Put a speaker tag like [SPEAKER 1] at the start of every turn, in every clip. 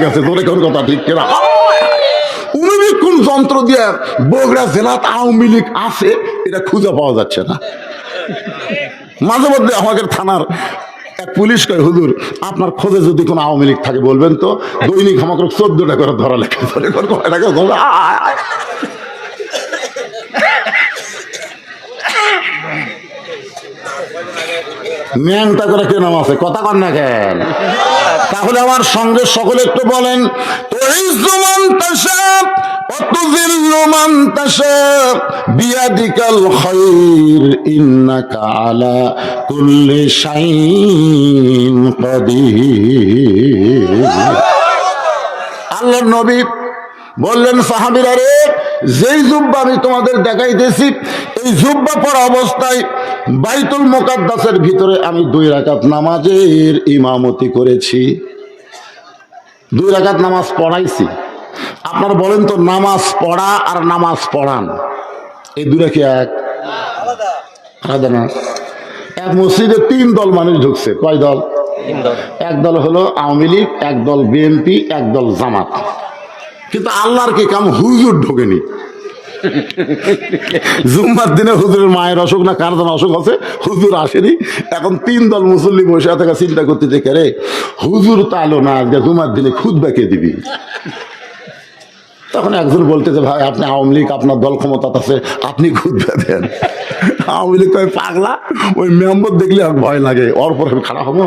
[SPEAKER 1] গেছে তোরে কোন কথা ঠিক কিনা অনুবীক্ষণ যন্ত্র দিয়ে বগুড়া জেলাত আওয়ামী লীগ আছে এটা খুঁজে পাওয়া যাচ্ছে না। মাঝে মধ্যে আমাদের থানার এক পুলিশ কয়, হুজুর আপনার খোঁজে যদি কোনো আওয়ামী লীগ থাকে বলবেন তো। দৈনিক আমাকে 14টা করে ধরা লেখা ন্যাংটা করে কে নাম আছে কথা কন না কেন? তাহলে আমার সঙ্গে সকলে একটু বলেন, বিয়াদিকাল খায়র ইন্নাকা আলা কুল্লি শাইইন কাদির। আল্লাহর নবী বললেন, সাহাবীরা রে, যেই জুব্বা আমি তোমাদের দেখাইতেছি এই জুব্বা পরা অবস্থায় বাইতুল মুকাদ্দাসের ভিতরে আমি 2 রাকাত নামাজের ইমামতি করেছি, 2 রাকাত নামাজ পড়াইছি। আপনারা বলেন তো, নামাজ পড়া আর নামাজ পড়ান এই দুটা কি এক? আলাদা না। এক মসজিদে 3 দল মানুষ ঢুকছে। কয় দল?
[SPEAKER 2] 3 দল।
[SPEAKER 1] এক দল হলো আওয়ামী লীগ, এক দল বিএনপি, এক দল জামাত। কিন্তু আল্লাহর কি কাম, হুজুর ঢোকেনি। জুম্মার দিনে হুজুরের মায়ের অসুখ না কার যেন অসুখ আছে, হুজুর আসেনি। এখন 3 দল মুসল্লি বসে থাকা চিন্তা করতে দেখে, রে হুজুর তো আলো না, আজকে জুম্মার দিনে খুতবা কে দিবি? তখন একজন বলতেছে, ভাই আপনি আওয়ামী লীগ, আপনার দল ক্ষমতা আছে, আপনি খুতবা দেন। আওয়ামী লীগ কয়, পাগলা, ওই মেম্বার দেখলে আর ভয় লাগে, ওর পরে খারাপ হবো।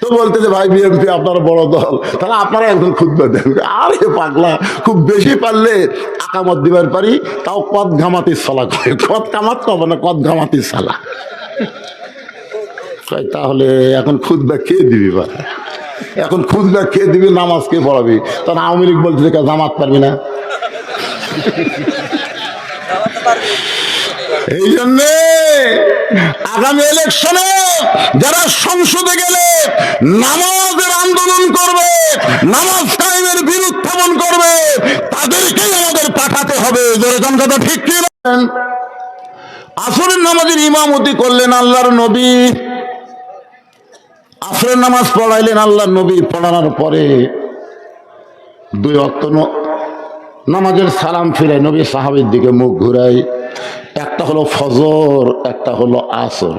[SPEAKER 1] তো বলতেছে, ভাই বিএনপি আপনার বড় দল, তাহলে আপনারা একজন খুতবা দেন। আরে পাগলা, খুব বেশি পারলে আকামত দিবার পারি, তাও কদ ঘামাতির সালা করে। কদ কামাত কব না, কদ ঘামাতির সালা। তাহলে এখন খুতবা কে দিবি? বা এখন খুতবা কে দিবি, নামাজ কে পড়াবি? তখন আওয়ামী লীগ বলতেছে, জামাত পারবি না। এই জন্যে আগামী ইলেকশনে যারা সংসদে গেলে নামাজের আন্দোলন করবে, নামাজ কায়েমের বিরুদ্ধাপন করবে, তাদেরকেই আমাদের পাঠাতে হবে। যেরকম কথা ঠিক কি? আসরের নামাজের ইমামতি করলেন আল্লাহর নবী, আসরের নামাজ পড়াইলেন আল্লাহর নবী। পড়ানোর পরে 2 ওয়াক্ত নামাজের সালাম ফিরে নবী সাহাবীর দিকে মুখ ঘুরাই। একটা হলো ফজর, একটা হলো আসর।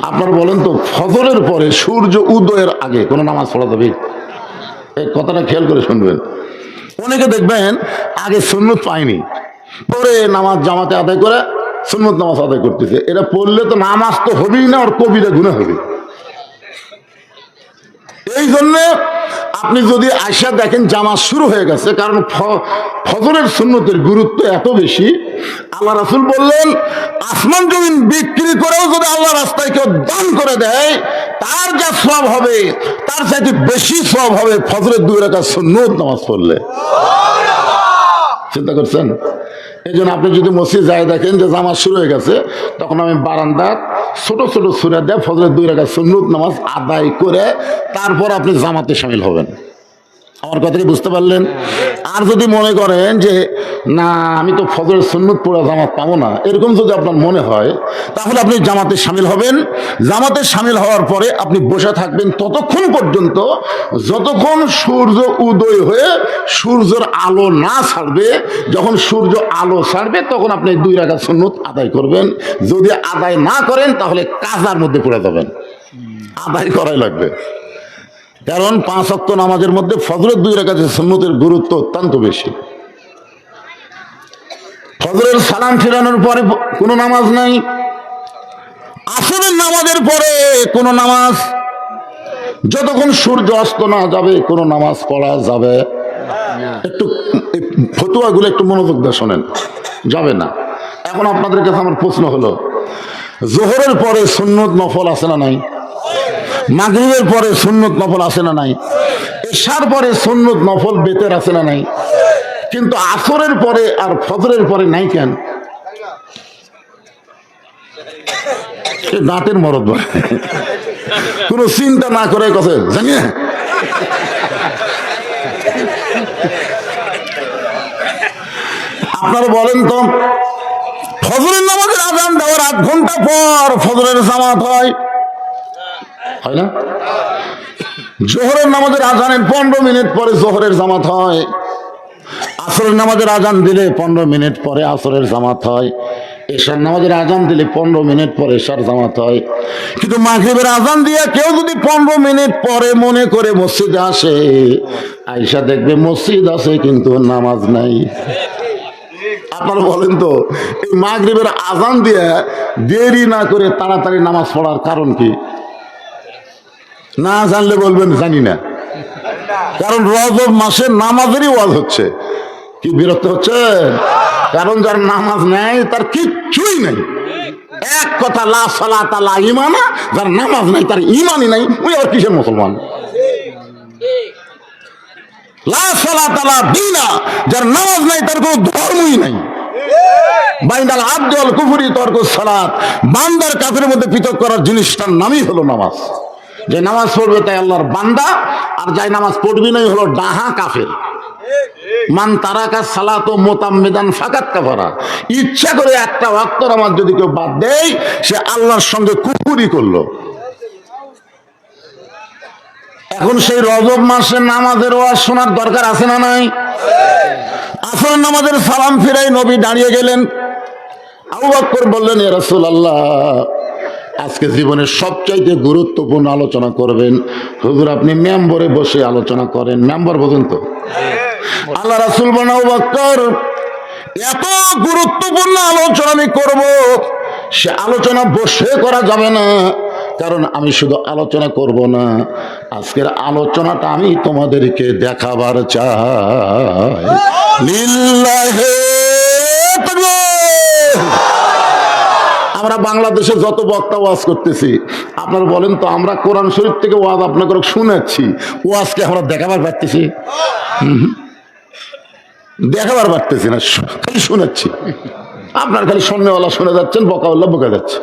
[SPEAKER 1] আপনার বলেন তো, ফজরের পরে সূর্য উদয়ের আগে কোন নামাজ পড়া যাবে? এই কথাটা খেয়াল করে শুনবেন। অনেকে দেখবেন আগে সুন্নত পায়নি, পরে নামাজ জামাতে আদায় করে সুন্নত নামাজ আদায় করতেছে। এটা পড়লে তো নামাজ তো হবেই না, ওর কবিরা গুনাহ হবে। এই জন্যে আপনি যদি আয়সা দেখেন জামাত শুরু হয়ে গেছে, কারণ ফজরের সুন্নতের গুরুত্ব এত বেশি। আল্লাহ রাসূল বললেন, আসমান জমিন বিক্রি করেও যদি আল্লাহ রাস্তায় কেউ দান করে দেয়, তার যা সওয়াব হবে তার চাইতে বেশি সওয়াব হবে ফজরের 2 রাকাত সুন্নত নামাজ পড়লে। চিন্তা করছেন? এই জন্য আপনি যদি মসজিদ যায় দেখেন যে জামাত শুরু হয়ে গেছে, তখন আমি বারান্দা ছোট ছোট সূরা দিয়ে ফজরের 2 রাকাত সুন্নত নামাজ আদায় করে তারপর আপনি জামাতে শামিল হবেন। আমার কথা কি বুঝতে পারলেন? আর যদি মনে করেন যে না আমি তো ফজরের সুন্নত পড়া জামাত পাবো না, এরকম যদি আপনার মনে হয়, তাহলে আপনি জামাতে শামিল হবেন। জামাতে শামিল হওয়ার পরে আপনি বসে থাকবেন ততক্ষণ পর্যন্ত যতক্ষণ সূর্য উদয় হয়ে সূর্যের আলো না ছাড়বে। যখন সূর্য আলো ছাড়বে তখন আপনি 2 রাকাত সুন্নত আদায় করবেন। যদি আদায় না করেন তাহলে কাজার মধ্যে পড়ে যাবেন। আদায় করাই লাগবে, কারণ 5 ওয়াক্ত নামাজের মধ্যে ফজরের 2 রাকাতের সুন্নতের গুরুত্ব অত্যন্ত বেশি। ফজরের সালাম ফিরানোর পরে কোনো নামাজ নাই, আসরের নামাজের পরে কোনো নামাজ, যতক্ষণ সূর্য অস্ত না যাবে কোনো নামাজ পড়া যাবে। একটু ফতুয়াগুলো একটু মনোযোগ দিয়ে শোনেন, যাবে না। এখন আপনাদের কাছে আমার প্রশ্ন হলো, জোহরের পরে সুন্নত নফল আছে না নাই? মাগরিবের পরে সুন্নত নফল আছে না নাই? এশার পরে সুন্নত নফল বেতের আছে না নাই? কিন্তু আসরের পরে আর ফজরের পরে নাই কেন? দাঁতের মরদ বলে কোন চিন্তা না করে কথা জানি না। আপনারা বলেন তো, ফজরের নামাজের আযান দেওয়ার 8 ঘন্টা পর ফজরের জামাত হয়। হয় না? জোহরের নামাজের আজানের 15 মিনিট পরে জোহরের জামাত হয়, আসরের নামাজের আজান দিলে 15 মিনিট পরে আসরের জামাত হয়, এশার নামাজের আজান দিলে 15 মিনিট পরে এশার জামাত হয়। কিন্তু মাগরিবের আজান দিয়ে কেউ যদি 15 মিনিট পরে মনে করে মসজিদে আসে, আয়েশা দেখবে মসজিদ আছে কিন্তু নামাজ নাই। আপনারা বলেন তো, এই মাগরিবের আজান দিয়ে দেরি না করে তাড়াতাড়ি নামাজ পড়ার কারণ কি? না জানলে বলবেন জানি না। কারণ রজব মাসে নামাজেরই ওয়াজ হচ্ছে। কি বিরক্ত হচ্ছে? কারণ যার নামাজ নেই তার কিচ্ছুই নেই। এক কথা, লা সালাতা লা ঈমানা, যার নামাজ নাই তার ঈমানই নাই, ওই আর কিসের মুসলমান? লা সালাতা লা দীনা, যার নামাজ নাই তার কোনো ধর্মই নাই। বাইনাল আবদি ওয়াল কুফরি তারকুস সালাত, বান্দার কাফেরের মধ্যে পৃথক করার জিনিসটার নামই হলো নামাজ। যে নামাজ পড়বে তাই আল্লাহর বান্দা, আর যাই নামাজ পড়বি নাই হলো ডাহা কাফের। মান তারাকা সালাত মুতাম্মিদান ফাকাত কাফারা, ইচ্ছা করে একটা ওয়াক্ত নামাজ যদি কেউ বাদ দেয় সে আল্লাহর সঙ্গে কুফরি করলো। এখন সেই রজব মাসে নামাজের ওয়াজ শোনার দরকার আছে না নাই? আসর নামাজের সালাম ফিরাই নবী দাঁড়িয়ে গেলেন। আবু বকর বললেন, ইয়া রাসূলুল্লাহ, আজকে জীবনের সবচাইতে গুরুত্বপূর্ণ আলোচনা করবেন। হুজুর আপনি মেম্বরে বসে আলোচনা করেন। মেম্বর বোঝেন তো? আল্লাহ রাসূল বলেন, আবু বকর, এত গুরুত্বপূর্ণ আলোচনা আমি করব, সে আলোচনা বসে করা যাবে না। কারণ আমি শুধু আলোচনা করব না, আজকের আলোচনাটা আমি তোমাদেরকে দেখাবার চাই। লিল্লাহি তাকবীর। আমরা বাংলাদেশে যত বক্তা ওয়াজ করতেছি, আপনারা বলেন তো, আমরা কোরআন শরীফ থেকে ওয়াজ আপনাকে শুনেছি, ওয়াজকে আমরা দেখাবার পারতেছি? দেখাবার পারতেছি না, খালি শুনেছি। আপনার খালি সামনেওয়ালা শুনে যাচ্ছেন, বকাওয়ালা বকা যাচ্ছে।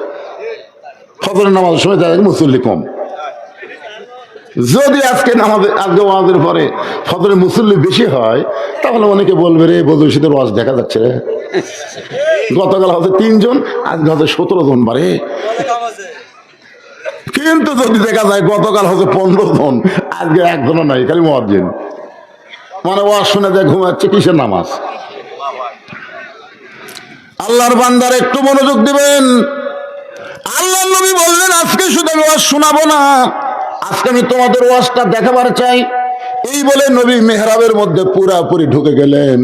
[SPEAKER 1] ফজরের নামাজ শুনে যায় মুসল্লি কম। যদি আজকে ওয়াজের পরে ফজরের মুসল্লি বেশি হয়, তাহলে অনেকে বলবে, রে বদরশীদের ওয়াজ দেখা যাচ্ছে রে, গতকাল হচ্ছে 3 জন, আজকে হচ্ছে 17 জন বারে। কিন্তু যদি দেখা যায় গতকাল হচ্ছে 15 জন, আজকে একজনও নাই, খালি মুয়াজ্জিন। মানে ওয়াজ শুনে যায় ঘুমাচ্ছে, কিসের নামাজ? আল্লাহর বান্দার একটু মনোযোগ দিবেন। আল্লাহর নবী বললেন, আজকে শুধু আমি ওয়াজ শোনাবো না, আজকে আমি তোমাদের ওয়াজটা দেখাবার চাই। এই বলে নবী মেহরাবের মধ্যে পুরাপুরি ঢুকে গেলেন।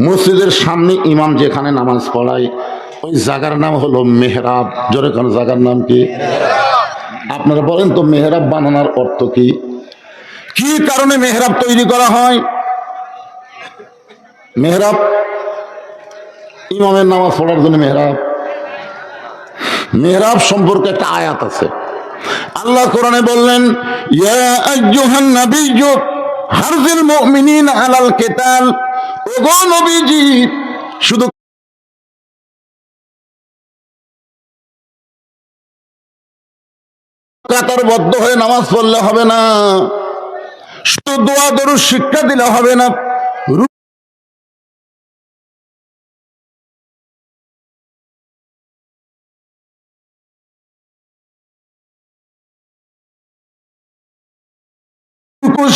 [SPEAKER 1] মসজিদের সামনে ইমাম যেখানে নামাজ পড়ায় ওই জায়গার নাম হলো মেহরাব। জোরে কোন জায়গার নাম কি? আপনারা বলেন তো, মেহরাব বানানোর অর্থ কি? কি কারণে মেহরাব তৈরি করা হয়? মেহরাব ইমামের নামাজ পড়ার জন্য মেহরাব। মেহরাব সম্পর্কে একটা আয়াত আছে। আল্লাহ কোরআনে বললেন, ইয়া আইয়ুহান নাবিয়্যু হারজিল মুমিনিনা আলাল কিতাল। ওগো নবীজি, শুধু কাতারবদ্ধ হয়ে নামাজ পড়লে হবে না, শুধু দোয়া দরুদ শিক্ষা দিলে হবে না,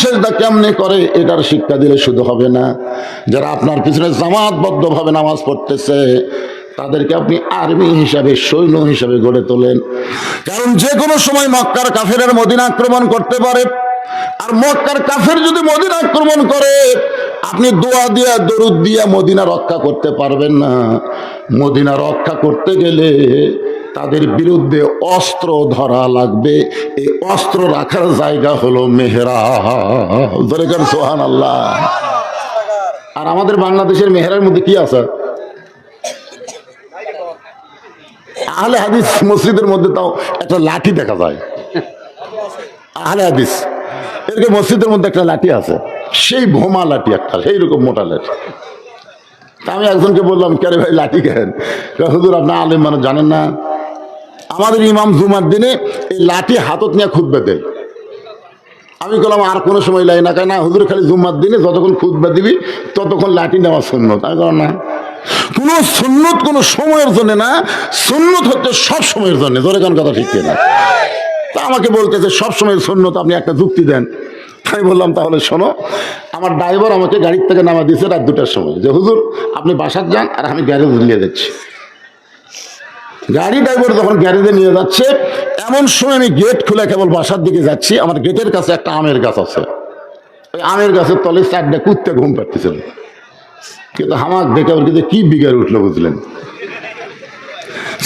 [SPEAKER 1] সেজদা কেমনে করে এটার শিক্ষা দিলে শুধু হবে না। যারা আপনার পিছনে জামাতবদ্ধ ভাবে নামাজ পড়তেছে তাদেরকে আপনি আর্মি হিসাবে, সৈন্য হিসাবে গড়ে তোলেন। কারণ যে কোনো সময় মক্কার কাফেরের মদিনা আক্রমণ করতে পারে। আর মক্কার কাফের যদি মদিনা আক্রমণ করে, আপনি দোয়া দিয়া দরুদ দিয়া মদিনা রক্ষা করতে পারবেন না। মদিনা রক্ষা করতে গেলে তাদের বিরুদ্ধে অস্ত্র ধরা লাগবে। এই অস্ত্র রাখার জায়গা হলো মেহরাব। সুবহানাল্লাহ। আর আমাদের বাংলাদেশের মেহরাবের মধ্যে কি আছে? আহলে হাদিস মসজিদের মধ্যে তাও একটা লাঠি দেখা যায়। আহলে হাদিস এরকম মসজিদের মধ্যে একটা লাঠি আছে, সেই ভোমা লাঠি একটা, সেই রকম মোটা লাঠি। আমি একজনকে বললাম, কে রে ভাই লাঠি কেন? হুজুর আপনার আলেম মানুষ জানেন না, আমাদের ইমাম জুমার দিনে এই লাঠি হাতত নিয়ে খুতবা দেয়। আমি বললাম, আর কোনো সময় লাই না? কেন না, হুজুর খালি জুম্মার দিনে যতক্ষণ খুতবা দিবি ততক্ষণ লাঠি নেওয়া সুন্নত। আমি বললাম, না, কোন সুন্নত কোনো সময়ের জন্য না, সুন্নত হচ্ছে সব সময়ের জন্য। ধরে কোন কথা ঠিক না? তা আমাকে বলতেছে সবসময় সুন্নত, আপনি একটা যুক্তি দেন। আমি বললাম তাহলে শোনো, আমার ড্রাইভার আমাকে গাড়ির থেকে নামা দিয়েছে রাত 2টার সময়, যে হুজুর আপনি বাসার যান আর আমি গ্যারেজে নিয়ে যাচ্ছি। গাড়ি ড্রাইভার যখন গ্যারেজে নিয়ে যাচ্ছে, এমন সময় আমি গেট খুলে কেবল বাসার দিকে যাচ্ছি, আমার গেটের কাছে একটা আমের গাছ আছে, ওই আমের গাছের তলে 4টা কুত্তে ঘুম পাড়তেছিল। কিন্তু আমাকে দেখে ওর কিন্তু কি বিগাড় উঠলো বুঝলেন,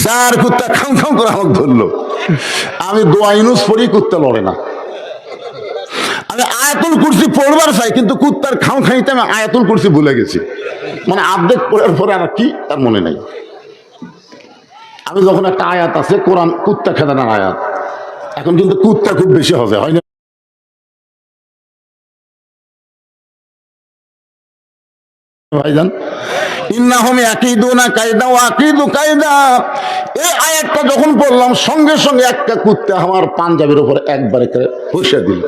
[SPEAKER 1] 4 কুত্তা খাম খাম করে আমাকে ধরলো। আমি দোয়া ইউনুস পড়ি, কুত্তা লড়ে না। আমি আয়াতুল কুরসি পড়বার চাই, কিন্তু কুত্তার খাম খাইতে আমি আয়াতুল কুরসি ভুলে গেছি, মানে আর্ধেক পড়ার পরে আর কি তার মনে নাই। আমি যখন একটা আয়াত আছে কোরআন কুত্তা খেদানোর আয়াত, এখন কিন্তু কুত্তা খুব বেশি হবে, হয় না ভাইজান? ইন্নাহুম ইয়াকিদুনা কায়দা ওয়া আকিদু কায়দা, এই আয়াতটা যখন পড়লাম সঙ্গে সঙ্গে একটা কুত্তা আমার পাঞ্জাবির উপর একবারে বসে দিল।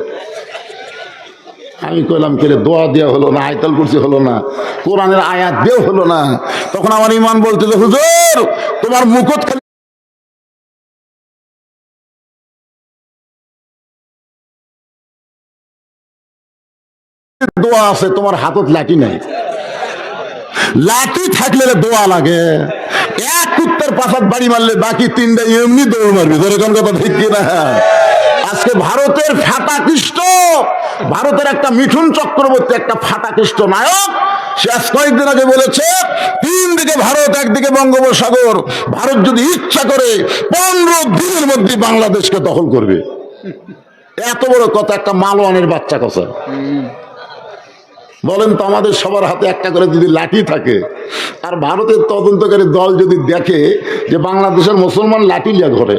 [SPEAKER 1] আমি কইলাম কে রে, দোয়া দেওয়া হলো না, আয়াতুল কুরসি হলো না, কোরআনের আয়াত দেও হলো না। তখন আমার ইমান বলতে, হুজুর তোমার মুকুট খালি দোয়া আছে, তোমার হাতত লাঠি নাই। লাঠি থাকলে দোয়া লাগে। এক কুত্তার পাশাত বাড়ি মারলে বাকি 3টা এমনি দৌড় মারবি, ধরে কোন কথা ঠিক কিনা? আজকে ভারতের ফাটাকৃষ্ট, ভারতের একটা মিঠুন চক্রবর্তী, একটা ফাটাকৃষ্ট নায়ক, সে আজ কয়েকদিন আগে বলেছে 3 দিকে ভারত, একদিকে বঙ্গোপসাগর, ভারত যদি ইচ্ছা করে 15 দিনের মধ্যে বাংলাদেশকে দখল করবে। এত বড় কথা একটা মালওয়ানের বাচ্চা কথা। বলেন তো, আমাদের সবার হাতে একটা করে যদি লাঠি থাকে, আর ভারতের তদন্তকারী দল যদি দেখে যে বাংলাদেশের মুসলমান লাঠি লিয়া ঘরে,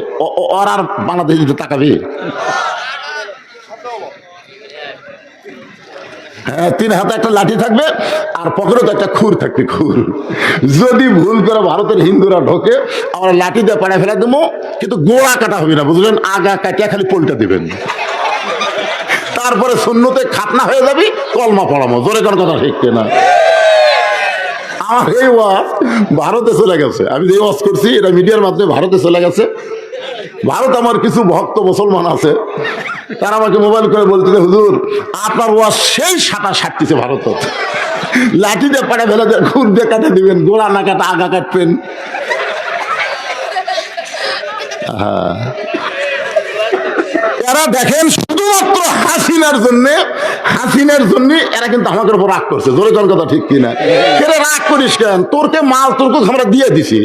[SPEAKER 1] ওর আর বাংলাদেশ দিতে তাকাবে? হ্যাঁ, 3 হাতে একটা লাঠি থাকবে আর পকেটে তো একটা খুর থাকবে, খুর। যদি ভুল করে ভারতের হিন্দুরা ঢোকে, আমরা লাঠি দিয়ে পাড়া ফেলা দেবো, কিন্তু গোড়া কাটা হবে না, বুঝলেন? আগা কাটিয়া খালি পোলটা দিবেন, তারপরে সুন্নতে খাতনা হয়ে যাবি, কলমা পড়াবো। জোরে কোন কথা ঠিক না? আমার এই ওয়াজ ভারতে চলে গেছে, আমি যে ওয়াজ করছি এটা মিডিয়ার মাধ্যমে ভারতে চলে গেছে। ভারত আমার কিছু ভক্ত মুসলমান আছে, তারা আমাকে মোবাইল করে বলতেছে, হুজুর আপনার ওয়াজ সেই সাটা সাটতেছে ভারত, লাঠি দিয়ে পাড়া ফেলে খুন দিয়ে কাটে দিবেন, গোড়া না কাটা আগা কাটবেন। এরা দেখেন শুধুমাত্র হাসিনার জন্য এরা কিন্তু আমাদের উপর রাগ করছে। জোরে কোন কথা ঠিক কিনা? এরা রাগ করিস কেন? তোরকে মাল তোরকে আমরা দিয়ে দিছি,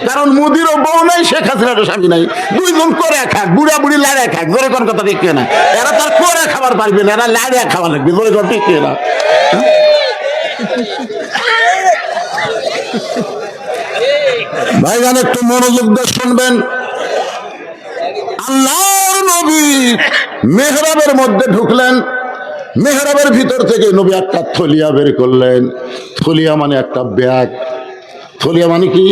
[SPEAKER 1] কারণ মোদিরও বউ নাই, শেখ হাসিনারও স্বামী নাই, 2জন করে খাক, বুড়া বুড়ি লাড়িয়ে খাক। জোরে কোন কথা ঠিক কিনা? এরা তার করে খাবার পারবে না, এরা লাড়িয়ে খাবার লাগবে। জোরে কোন ঠিক কিনা? ভাইজান একটু মনোযোগ দিয়ে শুনবেন। আল্লাহর নবী মেহরাবের মধ্যে ঢুকলেন, মেহরাবের ভিতর থেকে নবী একটা থলিয়া বের করলেন। থলিয়া মানে একটা ব্যাগ। থলিয়া মানে কি?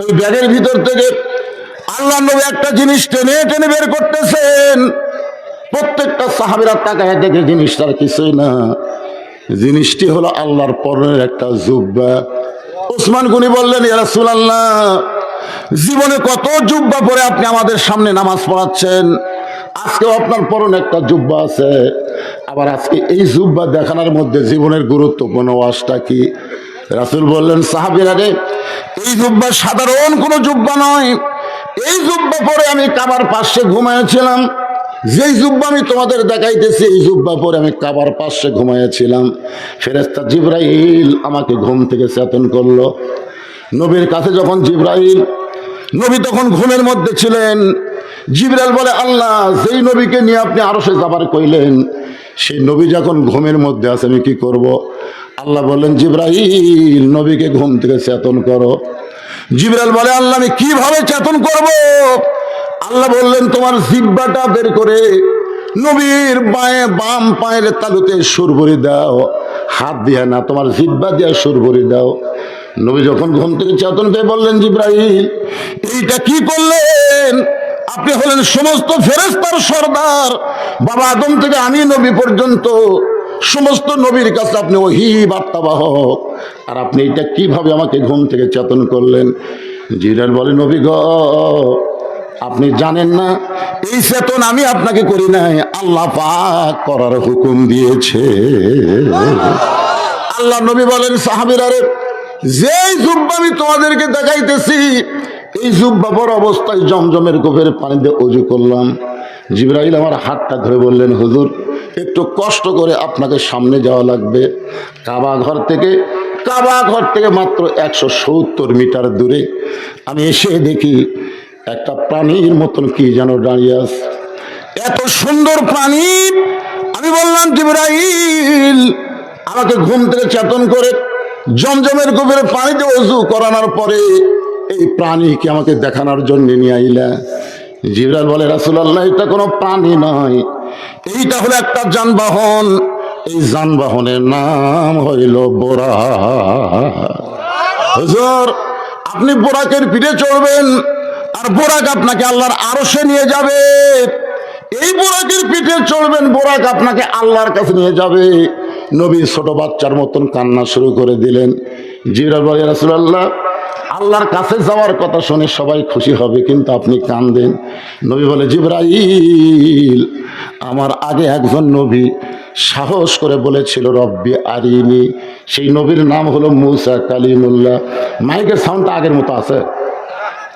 [SPEAKER 1] ওই ব্যাগের ভিতর থেকে আল্লাহ নবী একটা জিনিস টেনে টেনে বের করতেছেন। প্রত্যেকটা সাহাবীরা তাকায় দেখে জিনিসটার কিছুই না, জিনিসটি হলো আল্লাহর পরনের একটা জুব্বা। ওসমান গনি বললেন, ইয়া রাসূলুল্লাহ, জীবনে কত জুব্বা পরে আপনি আমাদের সামনে নামাজ পড়াচ্ছেন, আজকেও আপনার পরনে একটা জুব্বা আছে, আবার আজকে এই জুব্বা দেখানোর মধ্যে জীবনের গুরুত্বপূর্ণ ওয়াজটা কি? রাসূল বললেন, সাহাবীরা রে, এই জুব্বা সাধারণ কোনো জুব্বা নয়, এই জুব্বা পরে আমি কাবার পাশে ঘুমাইছিলাম। যেই জুব্বা আমি তোমাদের দেখাইতেছি, এই জুব্বা পরে আমি কাবার পাশে ঘুমাইছিলাম। ফেরেশতা জিবরাইল আমাকে ঘুম থেকে চেতন করলো। নবীর কাছে যখন জিবরাইল, নবী তখন ঘুমের মধ্যে ছিলেন। জিবরাইল বলে, আল্লাহ যেই নবীকে নিয়ে আপনি আরশে যাবার কইলেন, সেই নবী যখন ঘুমের মধ্যে আছে আমি কি করব? আল্লাহ বললেন, জিবরাইল নবীকে ঘুম থেকে চেতন করো। জিবরাইল বলে, আল্লাহ আমি কিভাবে চেতন করব? আল্লাহ বললেন, তোমার জিহ্বাটা বের করে নবীর বাম পায়ের তালুতে সুর ভরে দাও, হাত দিয়া না, তোমার জিহ্বা দিয়া সুর ভরে দাও। নবী যখন ঘুম থেকে চেতন পেয়ে বললেন, জিবরাইল এইটা কি করলেন? আপনি হলেন সমস্ত ফেরেশতার সর্দার, বাবা আদম থেকে আমি নবী পর্যন্ত সমস্ত নবীর কাছে আপনি ওহী বার্তাবাহক, আর আপনি এটা কিভাবে আমাকে ঘুম থেকে চেতন করলেন? জিবরাইল বলে, নবী গো, আপনি জানেন না এই চেতন আমি আপনাকে করি নাই, আল্লাহ পাক করার হুকুম দিয়েছে। আল্লাহ নবী বলেন, সাহাবীরা রে, যেই জুব্বা আমি তোমাদেরকে দেখাইতেছি, এই জুব্বা পর অবস্থায় জমজমের কূপের পানি দিয়ে ওযু করলাম। জিবরাইল আমার হাতটা ধরে বললেন, হুজুর একটু কষ্ট করে আপনাকে সামনে যাওয়া লাগবে। কাবা ঘর থেকে মাত্র 170 মিটার দূরে আমি এসে দেখি একটা প্রাণীর মতন কি যেন দাঁড়িয়ে আছে, এত সুন্দর প্রাণী। আমি বললাম, জিবরাইল আমাকে ঘুম থেকে চেতন করে জমজমের কূপের পানিতে ওযু করানোর পরে এই প্রাণীকে আমাকে দেখানোর জন্য নিয়ে আইলা। জিবরাইল বলে, রাসূলুল্লাহ এটা কোনো প্রাণী নয়, এইটা হলো একটা যানবাহন। এই যানবাহনের নাম হইল বোরাক। হুজুর আপনি বোরাকের পিঠে চড়বেন, আর বোরাক আপনাকে আল্লাহর আরশে নিয়ে যাবে। এই বোরাকের পিঠে চড়বেন, বোরাক আপনাকে আল্লাহর কাছে নিয়ে যাবে। নবী ছোট বাচ্চার মতন কান্না শুরু করে দিলেন। জিবরাইল বলে, রাসূলুল্লাহ আল্লাহর কাছে যাওয়ার কথা শুনে সবাই খুশি হবে, কিন্তু আপনি কাঁদেন। নবী বলে, জিবরাইল আমার আগে একজন নবী সাহস করে বলেছিল রব্বি আরিনি, সেই নবীর নাম হলো মুসা কালিমুল্লাহ। মাইকের সাউন্ডটা আগের মতো আছে,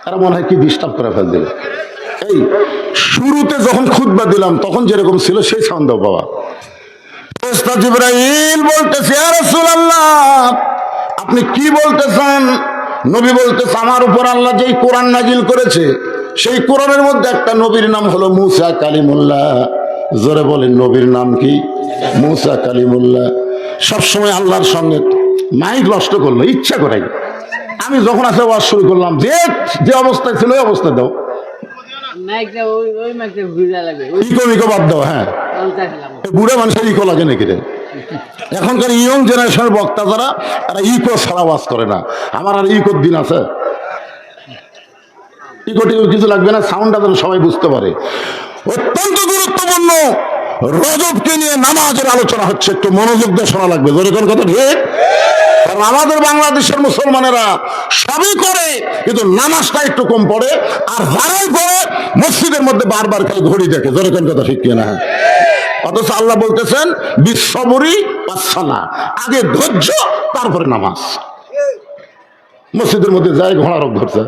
[SPEAKER 1] তারা মনে হয় কি ডিস্টার্ব করে ফেল দিল। এই শুরুতে যখন খুতবা দিলাম তখন যেরকম ছিল সেই সাউন্ড দাও বাবা। জিবরাইল বলতেছে, ইয়া রাসূলুল্লাহ আপনি কি বলতেছেন? নবী বলতেছে, আমার উপর আল্লাহ যেই কোরআন নাজিল করেছে সেই কোরআনের মধ্যে একটা নবীর নাম হলো মুসা কালিমুল্লাহ। জোরে বলেন, নবীর নাম কি? মুসা কালিমুল্লাহ। সবসময় আল্লাহর সঙ্গে মাইক নষ্ট করলো ইচ্ছা করে। আমি যখন আসলে ওয়াজ শুরু করলাম, যে অবস্থায় ছিল ওই অবস্থায় দাও, ইকো বাদ দাও। হ্যাঁ, বুড়া মানুষের ইকো লাগে নাকি রে? এখনকার ইয়ং জেনারেশনের বক্তা যারা, তারা ইকো ছাড়া ওয়াজ করে না। আমার আর ইকোর দিন আছে? ইকো টিকো কিছু লাগবে না, সাউন্ডটা যেন সবাই বুঝতে পারে। অত্যন্ত গুরুত্বপূর্ণ রজবকে নিয়ে নামাজের আলোচনা হচ্ছে, একটু মনোযোগ দিয়ে শোনা লাগবে। জোরে কোন কথা ঠিক? কারণ আমাদের বাংলাদেশের মুসলমানেরা সবই করে, কিন্তু নামাজটা একটু কম পড়ে। আর যারাই করে মসজিদের মধ্যে বারবার খালি ঘড়ি দেখে। জোরে কোন কথা ঠিক কিনা? অথচ আল্লাহ বলতেছেন বিশ্ববরী পাঁচসালা, আগে ধৈর্য তারপরে নামাজ। মসজিদের মধ্যে যাই ঘোড়া রোগ ধরছে,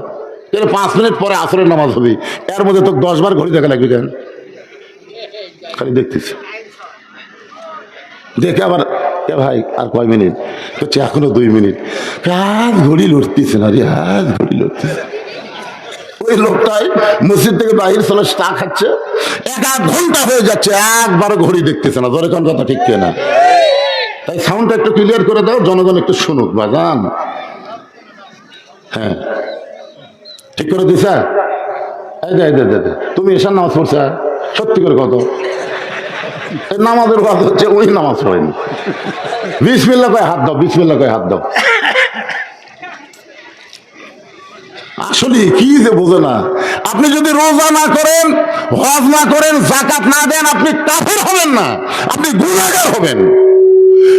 [SPEAKER 1] 5 মিনিট পরে আসরের নামাজ হবে, এর মধ্যে তো 10 বার ঘড়ি দেখা লাগবে কেন? খালি দেখতেছি, দেখে আবার ভাই আর কয় মিনিট হচ্ছে, এখনো 2 মিনিট। হাত ঘড়ি লড়তেছে না রে, হাত ঘড়ি লড়তেছে। ওই লোকটাই মসজিদ থেকে বাহির চলে চা খাচ্ছে, 1 ঘন্টা হয়ে যাচ্ছে, একবারও ঘড়ি দেখতেছে না। ধরে কোন কথা ঠিক না? তাই সাউন্ডটা একটু ক্লিয়ার করে দাও, জনগণ একটু শুনুক বাজান। হ্যাঁ, ঠিক করে দিছা? তুমি এসার নামাজ পড়ছা? সত্যি করে কত নামাজের কথা হচ্ছে, ওই নামাজ পড়েনি। বিসমিল্লাহ কয়ে হাত দাও, বিসমিল্লাহ কয়ে হাত দাও। আসলে কি যে বোঝে না। আপনি যদি রোজা না করেন, হজ না করেন, যাকাত না দেন, আপনি কাফের হবেন না, আপনি গুনাহগার হবেন।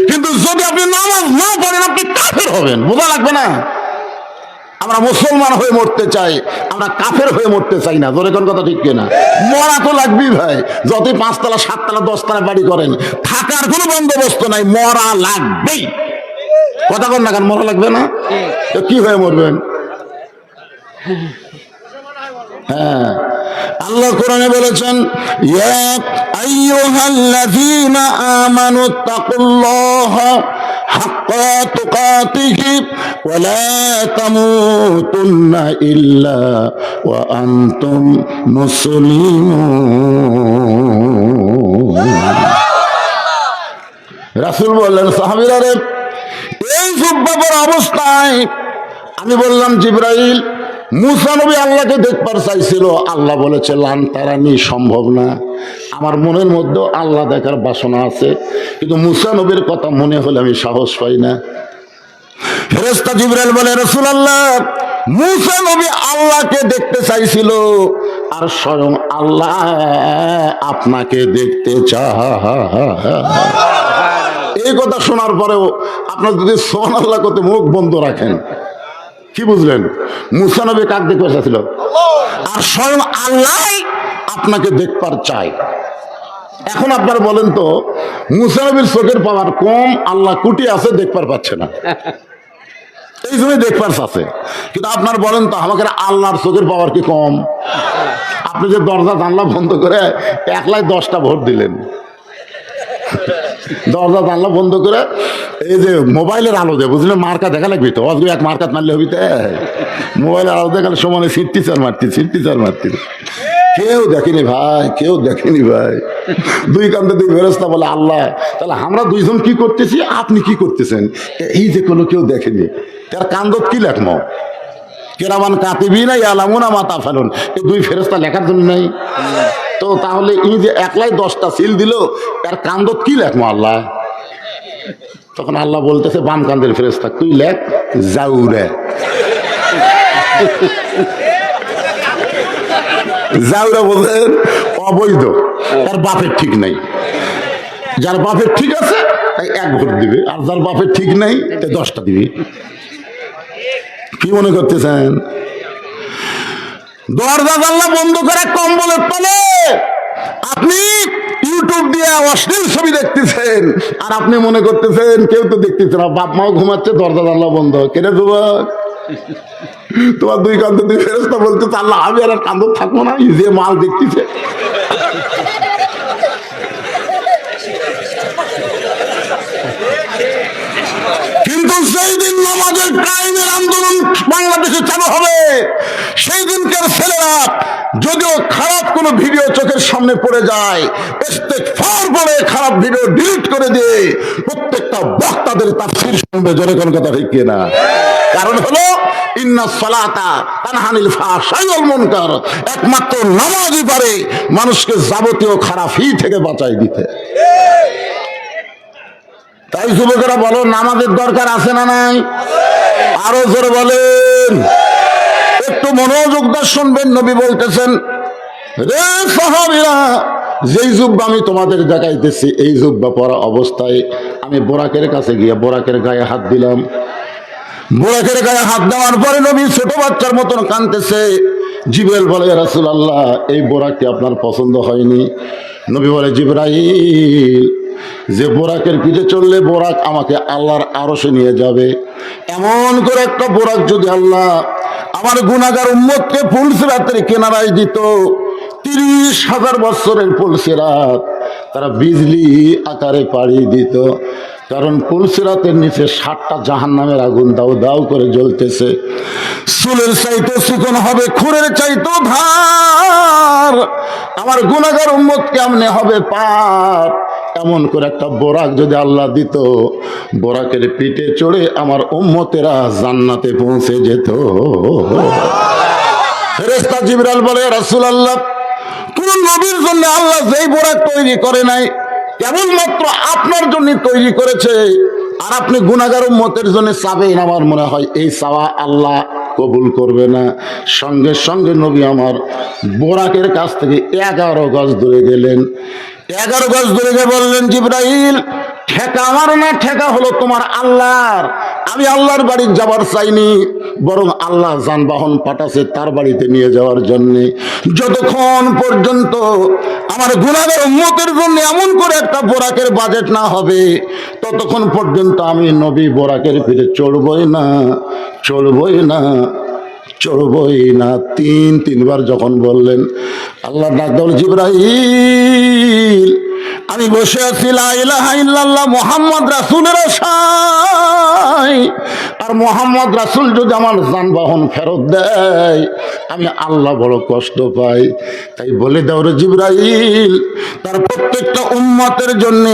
[SPEAKER 1] কিন্তু যদি আপনি নামাজ না পড়েন, আপনি কাফের হবেন। বোঝা লাগবে না? আমরা মুসলমান হয়ে মরতে চাই, আমরা কাফের হয়ে মরতে চাই না। জোরে কোন কথা ঠিক কিনা? মরা তো লাগবেই ভাই, যতই 5 তলা 7 তলা 10 তলা বাড়ি করেন, থাকার কোনো বন্দোবস্ত নাই, মরা লাগবেই। কথা কন না কেন? মরা লাগবে না? তো কি হয়ে মরবেন? হ্যাঁ, আল্লাহ কোরআনে বলেছেন, ইয়া আইয়ুহাল্লাযীনা আমানুত্তাকুল্লাহা হাক্কা তুকাতিহি ওয়া লা তামুতুন্না ইল্লা ওয়া আনতুম মুসলিমুন। রাসূল বললেন, সাহাবীরা রে, এই জুব্বার অবস্থায় আমি বললাম, জিবরাইল মুসা নবী আল্লাহকে দেখবার চাইছিল, আল্লাহ বলেছে লান তারানি, সম্ভব না। আমার মনের মধ্যে আল্লাহ দেখার বাসনা আছে, কিন্তু মুসা নবীর কথা মনে হলে আমি সাহস পাই না। ফেরেশতা জিবরাইল বলে, রাসূলুল্লাহ মুসা নবী আল্লাহকে দেখতে চাইছিল, আর স্বয়ং আল্লাহ আপনাকে দেখতে চায়। এই কথা শোনার পরেও আপনার যদি সুবহানাল্লাহ করতে মুখ বন্ধ রাখেন, কি বুঝলেন? মুসা নবী কাক দেখতে চাইছিল, আর আর স্বয়ং আল্লাহ আপনাকে দেখবার চায়। এখন আপনারা বলেন তো, মুসা নবীর চোখের পাওয়ার কম, আল্লাহ কুটি আছে দেখবার পাচ্ছে না, এই জন্যই দেখবার আছে। কিন্তু আপনার বলেন তো, আমাকে আল্লাহর চোখের পাওয়ার কি কম? আপনি যে দরজা জানলা বন্ধ করে একলাই 10টা ভোট দিলেন, দরজা জানলা বন্ধ করে এই যে মোবাইলের আলো দেয়, বুঝলেন, মার্কা দেখা লাগবে তো, অজু এক মার্কাত মারলে হবি, মোবাইলের আলো দেখালে সমানে সিটটিচার মারতি, কেউ দেখেনি ভাই, কেউ দেখেনি ভাই। দুই কান্দে দুই ফেরেশতা বলে, আল্লাহ তাহলে আমরা দুইজন কি করতেছি, আপনি কি করতেছেন, এই যে কোনো কেউ দেখেনি, তার কান্দত কি লেখমো? কেরামান কাতিবিনা ইয়ালামুনা মা তাফআলুন, এই দুই ফেরেশতা লেখার জন্য নাই তো? তাহলে এই যে একলাই 10টা সিল দিল, তার কান্দত কি লেখমো আল্লাহ? তখন আল্লাহ বলতেছে বাম কান্দের ফেরেশতা, তুই লেখ জাউরে। জাউরা বলছেন অবৈধ, তার বাপের ঠিক নাই। যার বাপের ঠিক আছে তাই 1 ভোট দিবে, আর যার বাপের ঠিক নাই তাই 10টা দিবে। কি মনে করতেছেন? দরজা জানলা বন্ধ করে কম্বলের তলে আপনি ইউটিউব দিয়ে অশ্লীল ছবি দেখতেছেন, আর আপনি মনে করতেছেন কেউ তো দেখতেছে না, বাপ মাও ঘুমাচ্ছে, দরজা জানলা বন্ধ। কেটে যুবক, তোমার দুই কান্দে দুই ফেরেশতা বলতে আল্লাহ আমি আর কান্দ থাকবো না, যে মাল দেখতেছে। কিন্তু সেই দিন নামাজের টাইমের আন্দোলন বাংলাদেশে চালু হবে, সেই দিনকার ছেলেরা যদিও খারাপ কোনো ভিডিও চোখের সামনে পড়ে যায়, ইস্তেগফার বলে খারাপ ভিডিও ডিলিট করে দিয়ে প্রত্যেকটা বক্তাদের তাফসীর শুনবে। জোরে কোন কথা ঠিক কিনা? কারণ হলো ইন্নাস সালাতা তানহা আনিল ফাহশাই ওয়াল মুনকার, একমাত্র নামাজই পারে মানুষকে যাবতীয় খারাপি থেকে বাঁচাই দিতে। তাই যুবকেরা বলো, নামাজের দরকার আছে না নাই? আরো জোরে বলেন, একটু মনোযোগ দিয়ে শুনবেন। নবী বলতেছেন, রে সাহাবীরা, যেই জুব্বা আমি তোমাদের দেখাইতেছি, এই জুব্বা পরা অবস্থায় আমি বোরাকের কাছে গিয়ে বোরাকের গায়ে হাত দিলাম। বোরাকের গায়ে হাত দেওয়ার পরে নবী ছোট বাচ্চার মতন কাঁদতেছে। জিবরাইল বলে, ইয়া রাসূলুল্লাহ, এই বোরাকটি আপনার পছন্দ হয়নি? নবী বলে, জিবরাইল, যে বোরাকের পিঠে চললে বোরাক আমাকে আল্লাহর আরশে নিয়ে যাবে, এমন করে একটা বোরাক যদি আল্লাহ আমার গুনাহগার উম্মতকে পুলসিরাতের কিনারায় দিত, 30,000 বছরের পুলসিরাত তারা বিজলি আকারে পাড়ি দিত। কারণ পুলসিরাতের নিচে 7টা জাহান্নামের আগুন দাউ দাউ করে জ্বলতেছে। চুলের চাইতে চিকন হবে, খুরের চাইতে ধার। আমার গুনাহগার উম্মত কেমনে হবে পার? এমন করে একটা বোরাক যদি আল্লাহ দিত, বোরাকের পিঠে চড়ে আমার উম্মতেরা জান্নাতে পৌঁছে যেত। ফেরেশতা জিবরাইল বলে, রাসূলুল্লাহ, কোন নবীর জন্য আল্লাহ যেই বোরাক তৈরি করে নাই, কেবলমাত্র আপনার জন্য তৈরি করেছে। আর আপনি গুনাহগার উম্মতের জন্য চাবেন, আমার মনে হয় এই চাওয়া আল্লাহ কবুল করবে না। সঙ্গে সঙ্গে নবী আমার বোরাকের কাছ থেকে 11 গজ দূরে গেলেন। 11 গজ দূরে গিয়ে বললেন, জিবরাইল, ঠেকা আমার না, ঠেকা হলো তোমার আল্লাহর। আমি আল্লাহর বাড়ি যাবার চাইনি, বরং আল্লাহ যানবাহন পাঠাচ্ছে তার বাড়িতে নিয়ে যাওয়ার জন্য। যতক্ষণ পর্যন্ত আমার গুনাহগার উম্মতের জন্য এমন করে একটা বোরাকের বাজেট না হবে, ততক্ষণ পর্যন্ত আমি নবী বোরাকের পিঠে চড়বই না, চড়বই না, চড়বই না। 3বার যখন বললেন, আল্লাহ ডাক দাও, জিবরাইল, আমি বসে আছি লা ইলাহা ইল্লাল্লাহ মুহাম্মদ রাসূলের আশায়, আর মুহাম্মদ রাসূল যদি আমার যানবাহন ফেরত দেয়, আমি আল্লাহ বড় কষ্ট পাই। তাই বলে দাও রে জিবরাইল, তার প্রত্যেকটা উম্মতের জন্য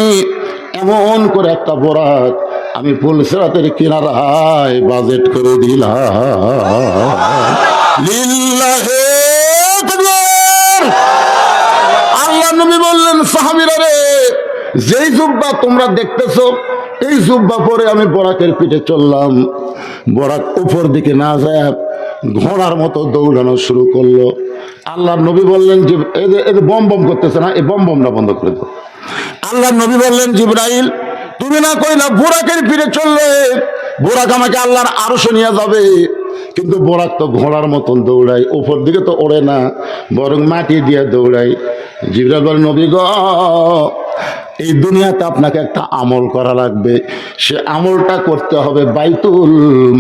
[SPEAKER 1] এমন করে একটা বোরাক আমি পুলসিরাতের কিনারায় বাজেট করে দিলাম। লিল্লাহি তাকবীর। আল্লাহ নবী বললেন, সাহাবীরা রে, যেই জুব্বা তোমরা দেখতেছো, এই জুব্বা পরে আমি বোরাকের পিঠে চললাম। বোরাক উপর দিকে না যায় ঘোড়ার মতো দৌড়ানো শুরু করলো। আল্লাহ নবী বললেন, এই বম বম করতেছে না, এই বম বমটা বন্ধ করে দাও। আল্লাহ নবী বললেন, জিবরাইল, তুমি না কইলা বোরাকের পিঠে চললে বোরাক আমাকে আল্লাহর আরশে নিয়ে যাবে, কিন্তু বোরাক তো ঘোড়ার মতন দৌড়ায়, উপর দিকে তো ওড়ে না, বরং মাটি দিয়ে দৌড়ায়। জিবরাইল বলে, নবী গো, এই দুনিয়াতে আপনাকে একটা আমল করা লাগবে। সে আমলটা করতে হবে বাইতুল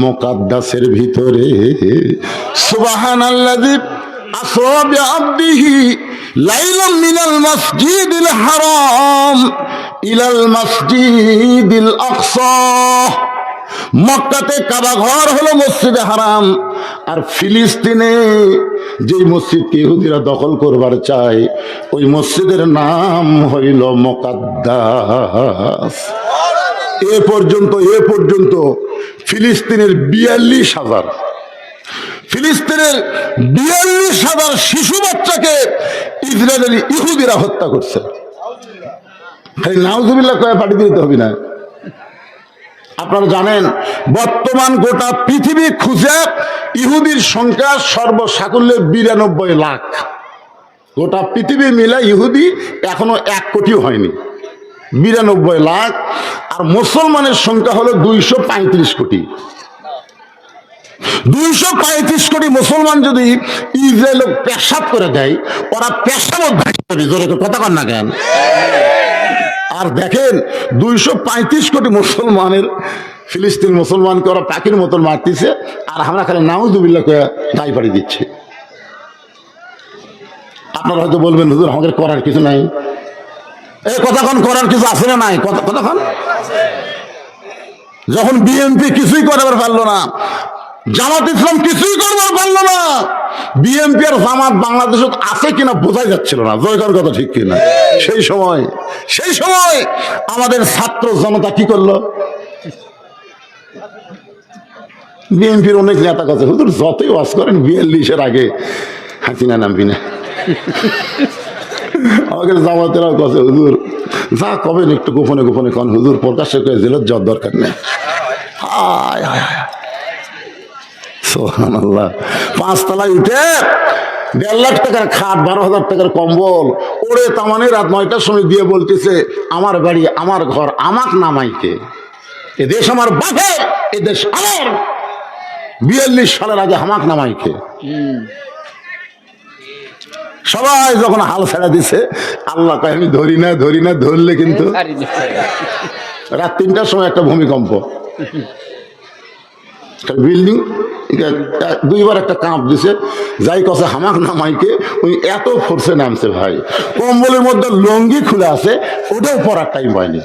[SPEAKER 1] মুকাদ্দাসের ভিতরে। সুবহানাল্লাযী আসরা বিআবদিহি লাইলাম মিনাল মাসজিদিল হারাম ইলাল মাসজিদিল আকসা। মক্কাতে কাবা ঘর হলো মসজিদে হারাম, আর ফিলিস্তিনে যে মসজিদকে ইহুদিরা দখল করবার চায় ওই মসজিদের নাম হইল মুকাদ্দাস। এ পর্যন্ত ফিলিস্তিনের 42,000 ফিলিস্তিনের 42,000 শিশু বাচ্চাকে ইসরায়েলি ইহুদিরা হত্যা করছে। খালি নাউজুবিল্লাহ কয়ে পাঠিয়ে দিতে হবে না। আপনারা জানেন বর্তমান গোটা পৃথিবী খুঁজে ইহুদির সংখ্যা সর্বসাকুল্যে 92 লাখ। গোটা পৃথিবী মিলে ইহুদি এখনো 1 কোটিও হয়নি, 92 লাখ। আর মুসলমানের সংখ্যা হলো 235 কোটি। 235 কোটি মুসলমান যদি ইসরায়েল পেশাব করে দেয়, ওরা পেশাব জোরে কথা কন না কেন? আর দেখেন 235 কোটি মুসলমানের ফিলিস্তিন মুসলমানকে ওরা পাখির মতন মারতেছে, আর আমরা খালি নাউজুবিল্লাহ কয়ে দায় পাড়ি দিচ্ছি। আপনারা হয়তো বলবেন, হুজুর আমাদের করার কিছু নাই। এই কথাক্ষণ করার কিছু আছে না নাই? কথাক্ষণ যখন বিএনপি কিছুই করবার পারলো না, জামাত ইসলাম কিছুই করবার পারলো না, বিএনপি আর জামাত বাংলাদেশে আছে কিনা বোঝাই যাচ্ছিল না। জয়কার কথা ঠিক কিনা? সেই সময় আমাদের ছাত্র জনতা কি করলো? বিএনপির অনেক নেতা কাছে, হুজুর যতই ওয়াজ করেন 42-এর আগে হাসিনা নামবি না। আমাকে জামাতেরাও কাছে, হুজুর যা কবেন একটু গোপনে গোপনে কন, হুজুর প্রকাশ্যে করে জেলত যাওয়ার দরকার নেই। হায় হায় হায়, সুবহানাল্লাহ। 5 তলায় উঠে 1.5 লাখ টাকার খাট, 12,000 টাকার কম্বল ওরে তামানে রাত 9টার সময় দিয়ে বলতেছে, আমার বাড়ি আমার ঘর আমাক নামাইকে, এ দেশ আমার বাপের, এ দেশ আমার। 42 সালের আগে হামাক নামাইকে। সবাই যখন হাল ছেড়ে দিছে, আল্লাহ কয় আমি ধরি না, ধরলে কিন্তু। রাত 3টার সময় একটা ভূমিকম্প, বিল্ডিং 2বার একটা কাঁপ দিছে, যাই কথা হামাক নামাইকে ওই এত ফোর্সে নামছে ভাই, কম্বলের মধ্যে লঙ্গি খুলে আছে, ওটাও পরার টাইম হয়নি।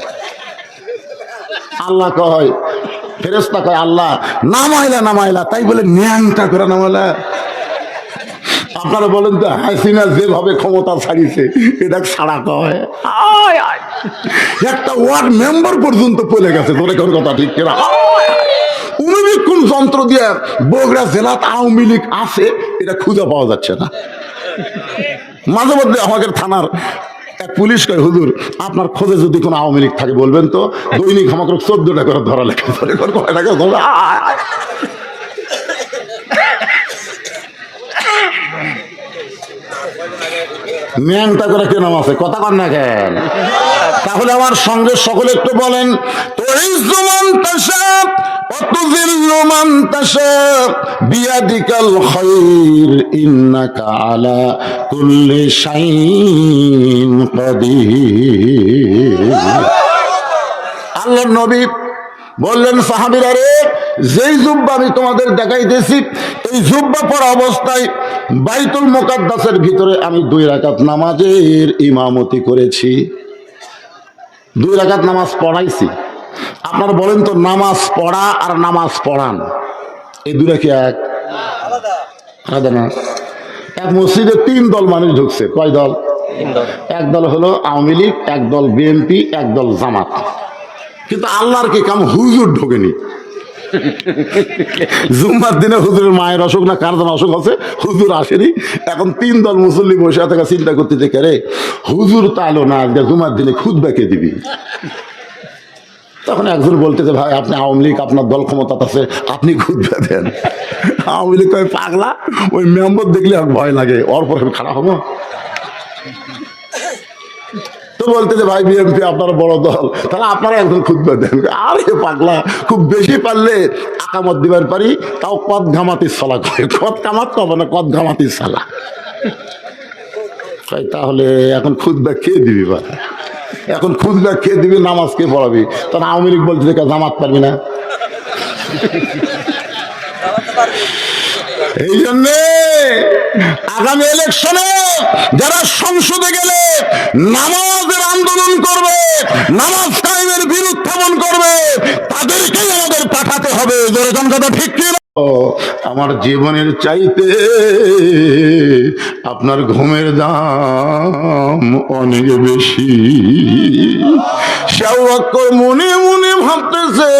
[SPEAKER 1] আল্লাহ কয়, ফেরেশতা কয়, আল্লাহ নামাইলা তাই বলে ন্যাংটা করে নামাইলা। আপনারা বলেন তো, হাসিনা যেভাবে ক্ষমতা ছাড়িয়েছে এটা ছাড়া কয়? একটা ওয়ার্ড মেম্বার পর্যন্ত পড়ে গেছে। তোর কোন কথা ঠিক কিনা? কোন যন্ত্র দিয়ে বগুড়া জেলাত আওয়ামী লীগ আছে এটা খুঁজে পাওয়া যাচ্ছে না। মাঝে মধ্যে আমাদের থানার এক পুলিশ কয়, হুজুর আপনার খোঁজে যদি কোনো আওয়ামী লীগ থাকে বলবেন তো, দৈনিক আমাকে 14টা করে ধরা লেখা ধরে ম্যাংটা করে কেন আছে? কথা কন না কেন? তাহলে আমার সঙ্গে সকলে একটু বলেন, বিয়াদিকাল খায়র ইন্নাকা আলা কুল্লি শাইইন কাদির। আল্লাহর নবী বললেন, সাহাবীরা রে, যেই জুব্বা আমি তোমাদের দেখাইতেছি, এই জুব্বা পরা অবস্থায় বাইতুল মুকাদ্দাসের ভিতরে আমি 2 রাকাত নামাজের ইমামতি করেছি, 2 রাকাত নামাজ পড়াইছি। আপনারা বলেন তো, নামাজ পড়া আর নামাজ পড়ান এই দুটা কি এক? আলাদা না। এক মসজিদে 3 দল মানুষ ঢুকছে। কয় দল? 3 দল। এক দল হলো আওয়ামী লীগ, এক দল বিএনপি, এক দল জামাত। কিন্তু আল্লাহর কি কাম, হুজুর ঢোকেনি। জুম্মার দিনে হুজুরের মায়ের অসুখ না কার যেন অসুখ আছে, হুজুর আসেনি। এখন 3 দল মুসল্লি বসে থাকা চিন্তা করতে দেখে, রে হুজুর তো আলো না, আজকে জুম্মার দিনে খুতবা কে দিবি? তখন একজন বলতেছে, ভাই আপনি আওয়ামী লীগ, আপনার দল ক্ষমতা আছে, আপনি খুতবা দেন। আওয়ামী লীগ কয়, পাগলা, ওই মেম্বার দেখলে আর ভয় লাগে, ওর পরে খারাপ হবো। তো বলতে যে ভাই বিএনপি আপনার বড় দল, তাহলে আপনারা একজন খুতবা দেন। আরে পাগলা, খুব বেশি পারলে আকামত দিবার পারি, তাও কদ ঘামাতির সালা করে, কদ কামাত পাবো না, কদ ঘামাতির সালা। তাহলে এখন খুতবা কে দিবি? বা এখন খুতবা কে দিবি, নামাজ কে পড়াবি? তখন আওয়ামী লীগ বলছে যে জামাত পারবি না। এই জন্যে আগামী ইলেকশনে যারা সংসদে গেলে নামাজের আন্দোলন করবে, নামাজ কায়েমের বিরুদ্ধাপন করবে, তাদেরকেই আমাদের পাঠাতে হবে। যেরকম কথা ঠিক কি? আমার জীবনের চাইতে আপনার ঘুমের দাম অনেক বেশি। শাহ আক্কর মনে মনে ভাবতেছে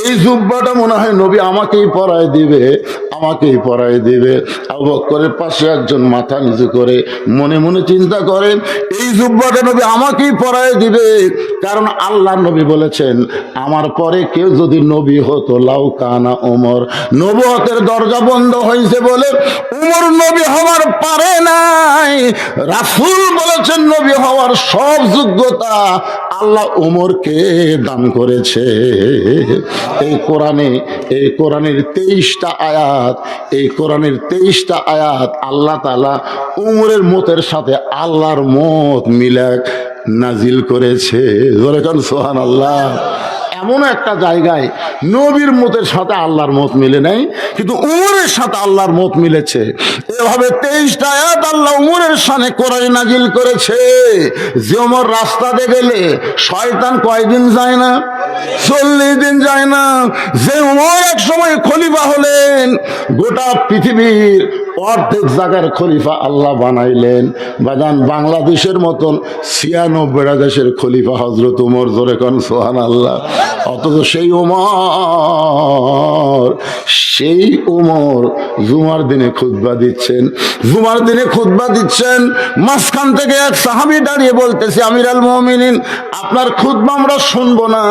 [SPEAKER 1] এই জুব্বাটা মনে হয় নবী আমাকেই পরায় দিবে, আমাকেই পরায় দিবে। আবু বকরের পাশে একজন মাথা নিচু করে মনে মনে চিন্তা করেন এই জুব্বাটা নবী আমাকেই পরায় দিবে, কারণ আল্লাহ নবী বলেছেন আমার পরে কেউ যদি নবী হতো লাউ কানা ওমর। নবুয়তের দরজা বন্ধ হয়েছে বলে উমর নবী হওয়ার পারে নাই। রাসূল বলেছেন নবী হওয়ার সব যোগ্যতা আল্লাহ উমরকে দান করেছে। এই কোরআনের 23টা আয়াত, এই কোরআনের 23টা আয়াত আল্লাহ তাআলা উমরের মতের সাথে আল্লাহর মত মিলাক নাজিল করেছে। জোরে কান সুবহানাল্লাহ। এমন একটা জায়গায় নবীর মতের সাথে আল্লাহর মত মিলে নাই, কিন্তু উমরের সাথে আল্লাহর মত মিলেছে। এভাবে 23টা আয়াত আল্লাহ উমরের শানে কোরআনে নাজিল করেছে যে উমর রাস্তাতে গেলে শয়তান কয়দিন যায় না? 40 দিন যায় না। যে উমর এক সময় খলিফা হলেন, গোটা পৃথিবীর অর্ধেক জায়গার খলিফা আল্লাহ বানাইলেন। বাজান বাংলাদেশের মতন 96টা দেশের খলিফা হযরত উমর। জোরে কোন সুবহানাল্লাহ। অথচ সেই উমর জুমার দিনে খুতবা দিচ্ছেন, জুমার দিনে খুতবা দিচ্ছেন। মাঝখান থেকে এক সাহাবী দাঁড়িয়ে বলতেছে আমিরুল মুমিনিন আপনার খুতবা আমরা শুনবো না।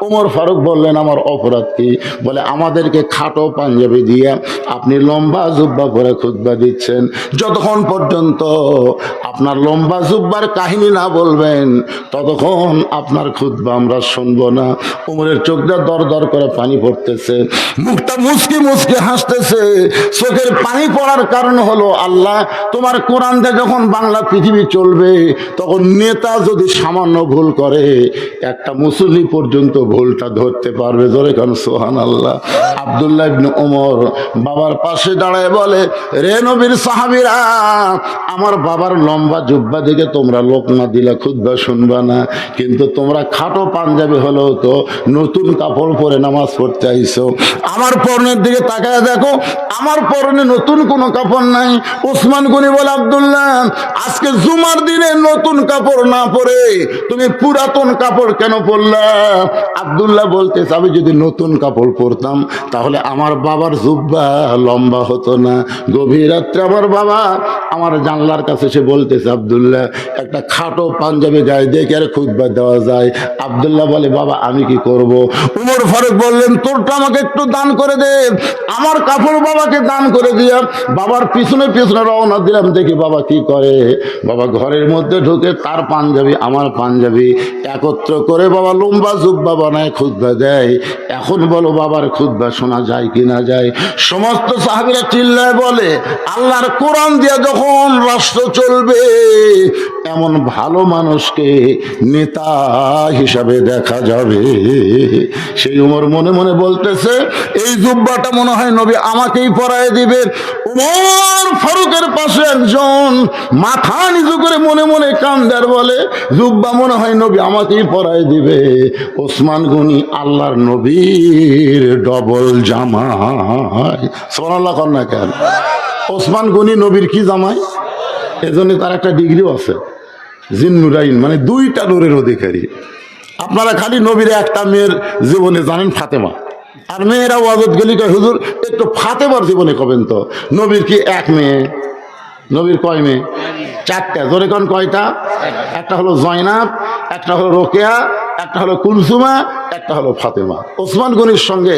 [SPEAKER 1] ওমর ফারুক বললেন আমার অপরাধ কি? বলে আমাদেরকে খাটো পাঞ্জাবি দিয়ে আপনি লম্বা জুব্বা পরে খুতবা দিচ্ছেন, যতক্ষণ পর্যন্ত আপনার লম্বা জুব্বার কাহিনী না বলবেন ততক্ষণ আপনার খুতবা আমরা শুনবো না। উমরের চোখটা দর দর করে পানি পড়তেছে, মুখটা মুচকি মুচকি হাসতেছে। চোখের পানি পড়ার কারণ হলো আল্লাহ তোমার কোরআন দিয়ে যখন বাংলা পৃথিবী চলবে তখন নেতা যদি সামান্য ভুল করে একটা মুসল্লি পর্যন্ত ভুলটা ধরতে পারবে। জোরে কান সুবহানাল্লাহ। আব্দুল্লাহ ইবনে ওমর বাবার পাশে দাঁড়ায় বলে রে নবীর সাহাবীরা, আমার বাবার লম্বা জুব্বা দিকে তোমরা লোক না দিলা খুতবা শুনবা না, কিন্তু তোমরা খাটো পাঞ্জাবি হলেও তো নতুন কাপড় পরে নামাজ পড়তে আইছো। আমার পরনের দিকে তাকায় দেখো, আমার পরনে নতুন কোনো কাপড় নাই। ওসমান গনি বলে আব্দুল্লাহ আজকে জুমার দিনে নতুন কাপড় না পরে তুমি পুরাতন কাপড় কেন পরলা? আব্দুল্লাহ বলতে আমি যদি নতুন কাপড় পরতাম তাহলে আমার বাবার জুব্বা লম্বা হতো না। গভীর রাত্রে আমার বাবা আমার জানলার কাছে সে বলতেছে আব্দুল্লাহ একটা খাটো পাঞ্জাবি গায়ে দিয়ে কি আর খুতবা দেওয়া যায়? আব্দুল্লাহ বলে বাবা আমি কি করব? উমর ফারুক বললেন তোরটা আমাকে একটু দান করে দে। আমার কাপড় বাবাকে দান করে দিয়া বাবার পিছনে পিছনে রওনা দিলাম, দেখি বাবা কি করে। বাবা ঘরের মধ্যে ঢুকে তার পাঞ্জাবি আমার পাঞ্জাবি একত্র করে বাবা লম্বা জুব্বা বানায় খুতবা দেয়। এখন বলো বাবার খুতবা শোনা যায় কি না যায়? সমস্ত সাহাবীরা চিল্লায় বলে আল্লাহর কোরআন দিয়া যখন রাষ্ট্র চলবে এমন ভালো মানুষকে নেতা হিসাবে দেখা যাবে। সেই উমর মনে মনে বলতেছে এই জুব্বাটা মনে হয় নবী আমাকেই পরায় দিবে। উমর ফারুকের পাশে একজন মাথা নিচু করে মনে মনে কান্দার বলে জুব্বা মনে হয় নবী আমাকেই পরায় দিবে। ওসমান গনি আল্লাহর নবীর ডবল জামাই। সুবহানাল্লাহ কন্যা কেন? ওসমান গনি নবীর কি জামাই? এজন্য তার একটা ডিগ্রিও আছে, জিন্নুরাইন, মানে 2টা নূরের অধিকারী। আপনারা খালি নবীর একটা মেয়ের জীবনে জানেন ফাতেমা, আর মেয়েরা ওয়াজত গেলি কয় হুজুর একটু ফাতেমার জীবনে কবেন তো। নবীর কি এক মেয়ে? নবীর কয় মেয়ে? 4টা। জোরে কোন কয়টা? একটা হলো জয়নাব, একটা হলো রোকেয়া, একটা হলো কুলসুমা, একটা হলো ফাতেমা। ওসমান গনির সঙ্গে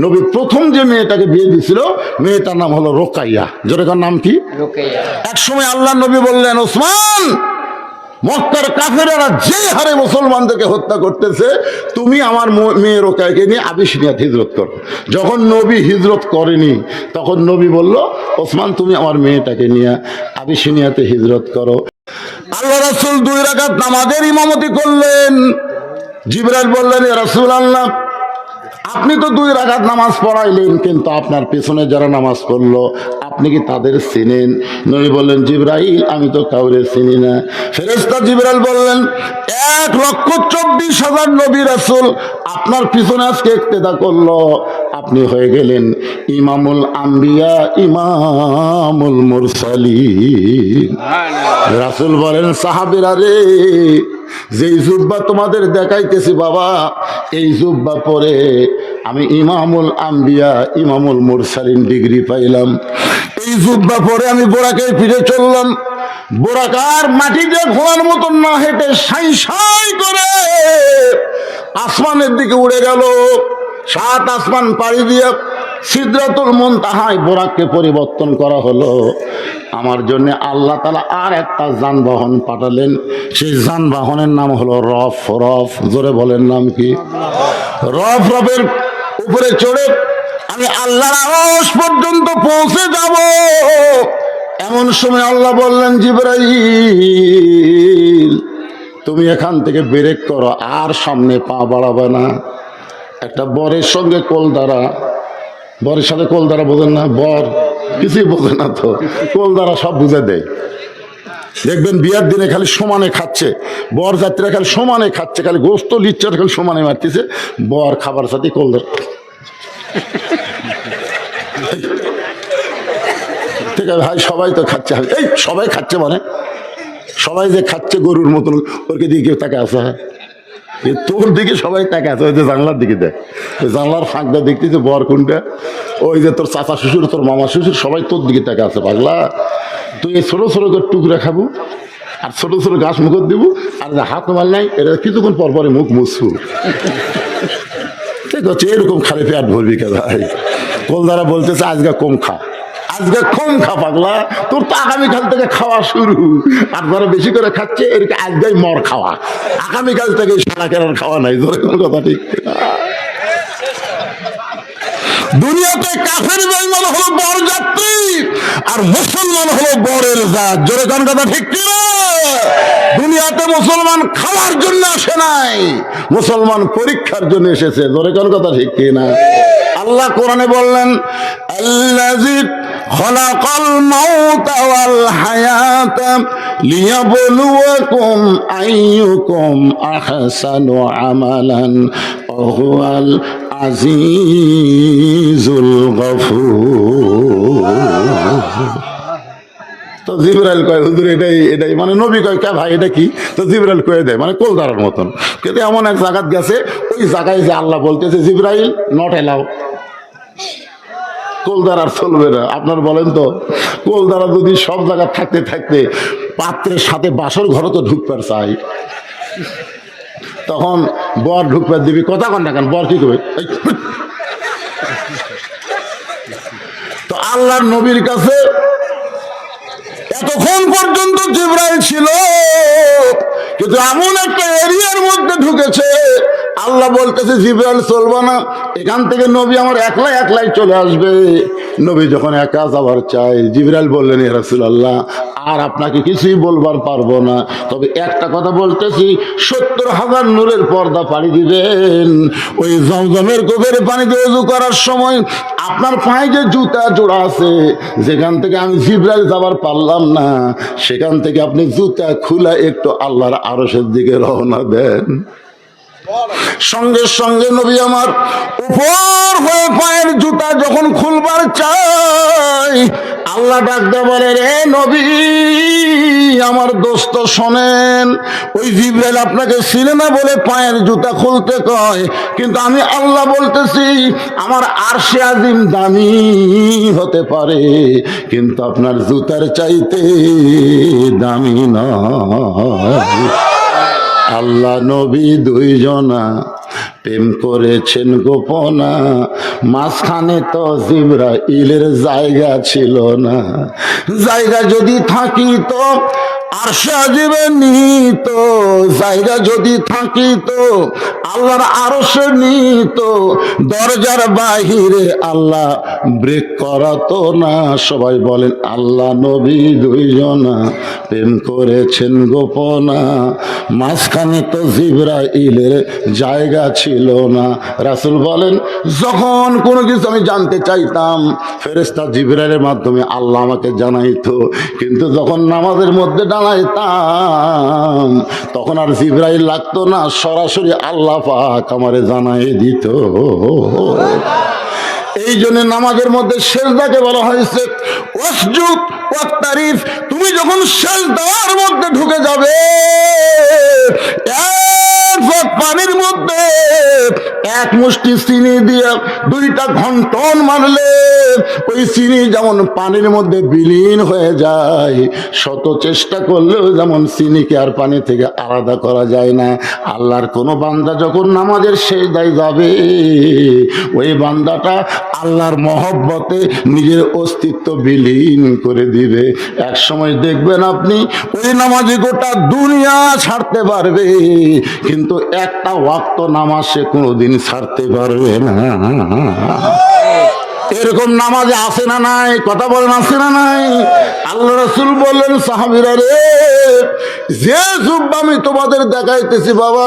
[SPEAKER 1] নবী প্রথম যে মেয়েটাকে বিয়ে দিয়েছিল মেয়েটার নাম হলো রোকাইয়া। জোরে কোন নাম কি? রোকাইয়া। এক সময় আল্লাহ নবী বললেন ওসমান মক্কার কাফেরেরা যে হারে মুসলমানদেরকে হত্যা করতেছে, তুমি আমার মেয়ে রোকায়কে নিয়ে আবিসিনিয়াতে হিজরত করো। যখন নবী হিজরত করেনি তখন নবী বলল, ওসমান তুমি আমার মেয়েটাকে নিয়ে আবিসিনিয়াতে হিজরত করো। আল্লাহ রাসূল 2 রাকাত নামাজের ইমামতি করলেন। জিবরাইল বললেন, ইয়া রাসূলুল্লাহ, আপনি তো 2 রাকাত নামাজ পড়াইলেন, কিন্তু আপনার পেছনে যারা নামাজ পড়লো আপনি কি তাদের চিনেন? নবী বললেন, জিবরাইল, আমি তো কাউরে চিনি না। ফেরেশতা জিবরাইল বললেন, 1,24,000 নবী রাসূল আপনার পিছনে আজকে ইক্তেদা করলো, আপনি হয়ে গেলেন ইমামুল আম্বিয়া, ইমামুল মুরসালিন। রাসূল বলেন, সাহাবীরা রে, যেই জুব্বা তোমাদের দেখাইতেছি বাবা, এই জুব্বা পরে আমি ইমামুল আম্বিয়া, ইমামুল মুরসালিন ডিগ্রি পাইলাম। এই জুব্বা পরে আমি বোরাকে ফিরে চললাম। বোরাকার মাটি দিয়ে ঘোড়ার মতন না হেঁটে সাই সাই করে আসমানের দিকে উড়ে গেল। 7 আসমান পাড়ি দিয়ে সিদরাতুল মুনতাহায় বোরাককে পরিবর্তন করা হলো। আমার জন্য আল্লাহ তাআলা আর একটা যানবাহন পাঠালেন। সেই যানবাহনের নাম হলো রফ। রফ, জোরে বলেন নাম কি? রফ। রফের উপরে চড়ে আমি আল্লাহর আরশ পর্যন্ত পৌঁছে যাব। এমন সময় আল্লাহ বললেন, জিবরাইল, তুমি এখান থেকে ব্রেক করো, আর সামনে পা বাড়াবে না। একটা বরের সঙ্গে কোল দ্বারা, বরের সাথে কোল দ্বারা বোঝেন না? বর কিছুই বোঝে না তো, কোল দ্বারা সব বুঝে দেয়। দেখবেন বিয়ার দিনে খালি সমানে খাচ্ছে, বর যাত্রীরা খালি সমানে খাচ্ছে, খালি গোস্ত লিচ্চার খালি সমানে মারতেছে, বর খাবার সাথে কোল দ্বারা। ঠিক আছে ভাই, সবাই তো খাচ্ছে। এই সবাই খাচ্ছে মানে সবাই যে খাচ্ছে গরুর মতন, ওরকে দিকে কেউ তাকে আসা হয়? তোর দিকে সবাই তাকে আছে, ওই যে জানলার দিকে দেয়, ওই জানলার ফাঁকটা দেখতেছে বর কোনটা, ওই যে তোর চাচা শ্বশুর, তোর মামা শ্বশুর, সবাই তোর দিকে তাকে আছে। পাগলা, তুই এই ছোটো ছোটো করে টুকরা খাবো আর ছোটো ছোটো ঘাস মুখ দিব, আর যে হাত মাল নাই এটা কিছুক্ষণ পর পরে মুখ মুছবো। ঠিক আছে, এরকম খালি পেট ভরবি কে ভাই? কলদারা বলতেছে আজকে কম খা, আজকে কম খা। পাগলা, তোর তো আগামীকাল থেকে খাওয়া শুরু, আর যারা বেশি করে খাচ্ছে এদিকে আজকেই মর খাওয়া, আগামীকাল থেকে সারা কেনার খাওয়া নাই। ধরে কোন কথা ঠিক? দুনিয়াতে কাফের বেঈমান হলো বর যাত্রী, আর মুসলমান হলো বরের জাত। জোরে কোন কথা ঠিক কি না? দুনিয়াতে মুসলমান খাওয়ার জন্য আসে নাই, মুসলমান পরীক্ষার জন্য এসেছে। জোরে কোন কথা ঠিক কি না? আল্লাহ কোরআনে বললেন, আল্লাযী খালাকাল মাউতা ওয়াল হায়াতা লিয়াবলুয়াকুম আইয়ুকুম আহসানু আমালান ওয়া হুয়াল আজিজুল গফুর। তো জিবরাইল কয়, হুজুর এটাই এটাই মানে নবী কয়, কে ভাই এটা কি? তো জিবরাইল কয়ে দেয়, মানে কোলদারার মতন। কিন্তু এমন এক জায়গাত গেছে, ওই জায়গায় যে আল্লাহ বলতেছে, জিবরাইল নট এলাও, কোলদার চলবে না। আপনার বলেন তো, কোলদারা যদি সব জায়গা থাকতে থাকতে পাত্রের সাথে বাসর ঘরে তো ঢুকবার চাই, তখন বর ঢুকবার দিবি, কথা কন না কেন? বর কি করবে? তো আল্লাহর নবীর কাছে এতক্ষণ পর্যন্ত জিবরাইল ছিল, কিন্তু এমন একটা এরিয়ার মধ্যে ঢুকেছে, আল্লাহ বলতেছে জিবরাইল চলবে না, এখান থেকে নবী আমার একলাই একলাই চলে আসবে। নবী যখন একা যাবার চাই, জিবরাইল বললেন, ইয়া রাসূলুল্লাহ, আর আপনাকে কিছুই বলবার পারবো না, তবে একটা কথা বলতেছি, 70,000 নূরের পর্দা পাড়ি দিবেন। ওই জমজমের কূপের পানি দিয়ে ওযু করার সময় আপনার পায়ে যে জুতা জোড়া আছে, যেখান থেকে আমি জিবরাইল যাবার পারলাম না, সেখান থেকে আপনি জুতা খুলে একটু আল্লাহর আরশের দিকে রওনা দেন। সঙ্গে সঙ্গে নবী আমার উপর হয়ে পায়ের জুতা যখন খুলবার চাই, আল্লাহ ডাকতে বলে, রে নবী, আমার দোস্ত শোনেন, ওই জিবরাইল আপনাকে চিনে না বলে পায়ের জুতা খুলতে কয়, কিন্তু আমি আল্লাহ বলতেছি, আমার আরশে আজিম দামি হতে পারে, কিন্তু আপনার জুতার চাইতে দামি নয়। আল্লাহ নবী 2 জনা প্রেম করেছেন গোপনা, মাঝখানে তো জিবরাইলের জায়গা ছিল না। জায়গা যদি থাকি তো আরশে আজিবে নিত জায়গা যদি থাকিত, আল্লাহর আরশে নিত, দরজার বাহিরে আল্লাহ ব্রেক করাতো না। সবাই বলেন আল্লাহ নবী দুইজনা প্রেম করেছেন গোপনা, মাঝখানে তো জিবরাইলের জায়গা ছিল না। রাসূল বলেন যখন কোনো কিছু আমি জানতে চাইতাম ফেরেশতা জিবরাইলের মাধ্যমে আল্লাহ আমাকে জানাইতো, কিন্তু যখন নামাজের মধ্যে দাঁড়াইতাম তখন আর জিবরাইল লাগতো না, সরাসরি আল্লাহ পাক আমারে জানাই দিত। এই জন্য নামাজের মধ্যে সেজদাকে বলা হয়েছে ওয়াসজুদ ওয়াক্তারিফ। তুমি যখন সেজদার মধ্যে ঢুকে যাবে, এক পানির মধ্যে এক মুষ্টি চিনি দিয়ে দুইটা ঘন্টন মারলে ওই চিনি যেমন পানির মধ্যে বিলীন হয়ে যায়, শত চেষ্টা করলেও যেমন চিনিকে আর পানি থেকে আলাদা করা যায় না। আল্লাহর কোনো বান্দা যখন নামাজের সেজদায় যাবে, ওই বান্দাটা আল্লাহর মহব্বতে নিজের অস্তিত্ব বিলীন করে দিবে। এক সময় দেখবেন আপনি ওই নামাজি গোটা দুনিয়া ছাড়তে পারবে, কিন্তু একটা ওয়াক্ত নামাজ সে কোনোদিন ছাড়তে পারবে না। এরকম নামাজে আসে না নাই? কথা বলেন আসে না নাই? আল্লাহ রাসূল বললেন সাহাবীরা রে, যে জুব্বা আমি তোমাদের দেখাইতেছি বাবা,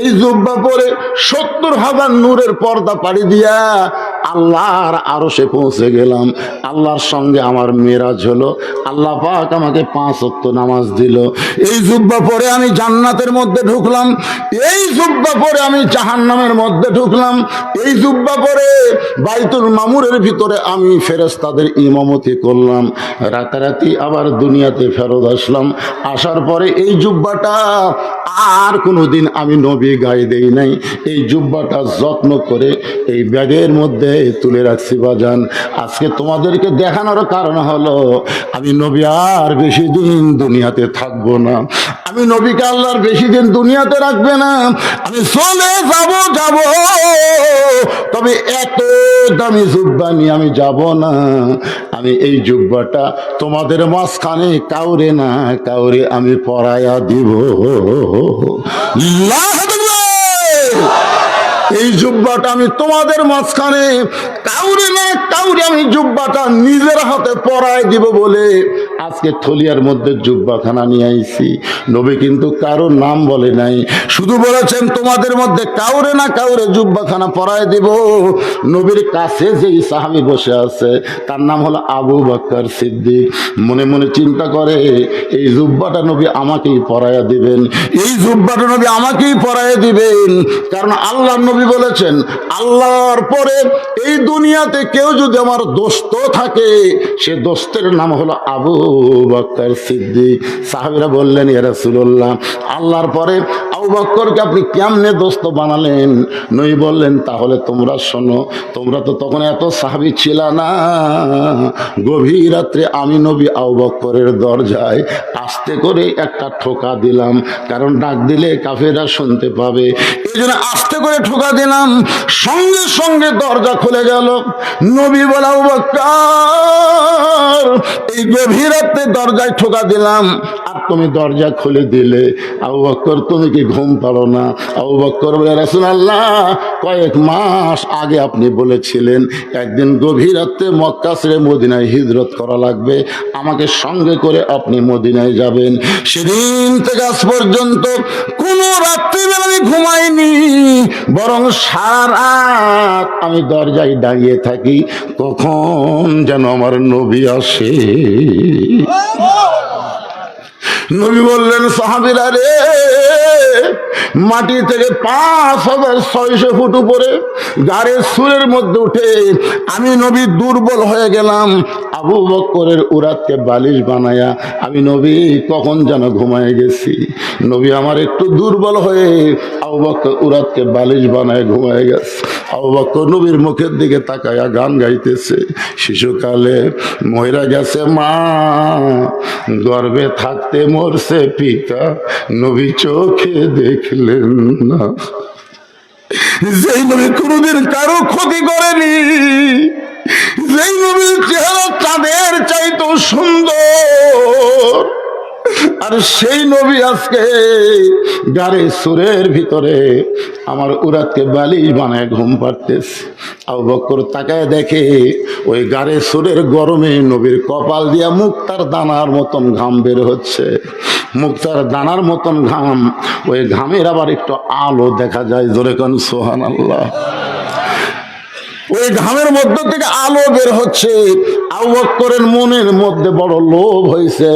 [SPEAKER 1] এই জুব্বা পরে 70,000 নূরের পর্দা পাড়ি দিয়া আল্লাহর আরশে পৌঁছে গেলাম। আল্লাহর সঙ্গে আমার মেরাজ হলো, আল্লাহ পাক আমাকে 5 ওয়াক্ত নামাজ দিল। এই জুব্বা পরে আমি জান্নাতের মধ্যে ঢুকলাম, এই জুব্বা পরে আমি জাহান্নামের মধ্যে ঢুকলাম, এই জুব্বা পরে বাইতুল মামুরের ভিতরে আমি ফেরেশতাদের ইমামতি করলাম, রাতারাতি আবার দুনিয়াতে ফেরত আসলাম। আসার পরে এই জুব্বাটা আর কোনোদিন আমি নবী গায়ে দেই নাই, এই জুব্বাটা যত্ন করে এই ব্যাগের মধ্যে তুলে রাখছি বাজান। আজকে তোমাদেরকে দেখানোর কারণ হলো আমি নবী আর বেশি দিন দুনিয়াতে থাকবো না, আমি নবীকে আল্লাহর বেশি দিন দুনিয়াতে রাখবে না, আমি চলে যাব, তবে এত দামি জুব্বা নিয়ে আমি যাব না। আমি এই জুব্বাটা তোমাদের মাঝখানে কাউরে না কাউরে আমি পরায়া দিব। এই জুব্বাটা আমি তোমাদের মাঝখানে কাউরে না কাউরে আমি জুব্বাটা নিজের হাতে পরায় দিব বলে আজকে থলিয়ার মধ্যে জুব্বাখানা নিয়ে আইছি। নবী কিন্তু কারোর নাম বলে নাই, শুধু বলেছেন তোমাদের মধ্যে কাউরে না কাউরে জুব্বাখানা পরায় দিব। নবীর কাছে যেই সাহাবী বসে আছে তার নাম হলো আবু বকর সিদ্দিক। মনে মনে চিন্তা করে এই জুব্বাটা নবী আমাকেই পরায়া দিবেন, এই জুব্বাটা নবী আমাকেই পরায়া দিবেন, কারণ আল্লাহ নবী বলেছেন আল্লাহর পরে এই দুনিয়াতে কেউ যদি আমার দোস্ত থাকে সে দোস্তের নাম হলো আবু বকর সিদ্দিক। সাহাবীরা বললেন ইয়া রাসূলুল্লাহ, আল্লাহর পরে আবু বকরকে আপনি কেমনে দোস্ত বানালেন? নবী বললেন তাহলে তোমরা শোনো, তোমরা তো তখন এত সাহাবী ছিল না। গভীর রাত্রে আমি নবী আবু বকরের দরজায় আস্তে করে একটা ঠোকা দিলাম, কারণ ডাক দিলে কাফেররা শুনতে পাবে, এই জন্য আস্তে করে ঠোকা দিলাম। সঙ্গে সঙ্গে দরজা খুলে গেল। নবী বলে আবু বকর, এই গভীর রাতে দরজায় ঠোকা দিলাম আর তুমি দরজা খুলে দিলে, আবু বকর তুমি কি ঘুম পারো না? আবু বকর বলে রাসূলুল্লাহ, কয়েক মাস আগে আপনি বলেছিলেন একদিন গভীর রাতে মক্কা ছেড়ে মদিনায় হিজরত করা লাগবে, আমাকে সঙ্গে করে আপনি মদিনায় যাবেন। সেদিন থেকে আজ পর্যন্ত কোনো রাত্রিবেলা আমি ঘুমাইনি, বরং সারা রাত আমি দরজায় দাঁড়িয়ে থাকি কখন যেন আমার নবী আসে। নবী বললেন সাহাবীরা রে, মাটি থেকে 5600 ফুট উপরে গাড়ির সুরের মধ্যে উঠে আমি নবী দুর্বল হয়ে গেলাম। আবু বকরের উরাতকে বালিশ বানায়া আমি নবী কখন যেন ঘুমায় গেছি। নবী আমার একটু দুর্বল হয়ে আবু বকর উরাতকে বালিশ বানায় ঘুমায় গেছে। আবু বকর নবীর মুখের দিকে তাকায়া গান গাইতেছে, শিশুকালে মইরা গেছে মা, গর্ভে থাকতে মরছে পিতা, নবী চোখে দেখলেন না। যেই নবী কোনোদিন কারো ক্ষতি করেনি, যেই নবীর চেহারা চাঁদের চাইতো সুন্দর, আর সেই নবী আজকে গাড়ি সুরের ভিতরে আমার উরাতকে বালিশ বানায় ঘুম পাড়তেছে। আবু বকর তাকায় দেখে ওই গাড়ি সুরের গরমে নবীর কপাল দিয়া মুক্তার দানার মতন ঘাম বের হচ্ছে। মুক্তার দানার মতন ঘাম, ওই ঘামের আবার একটু আলো দেখা যায়। জোরে কোন সুবহানাল্লাহ। ওই ঘামের মধ্য থেকে আলো বের হচ্ছে। আবু বকরের মনের মধ্যে বড় লোভ হয়েছে,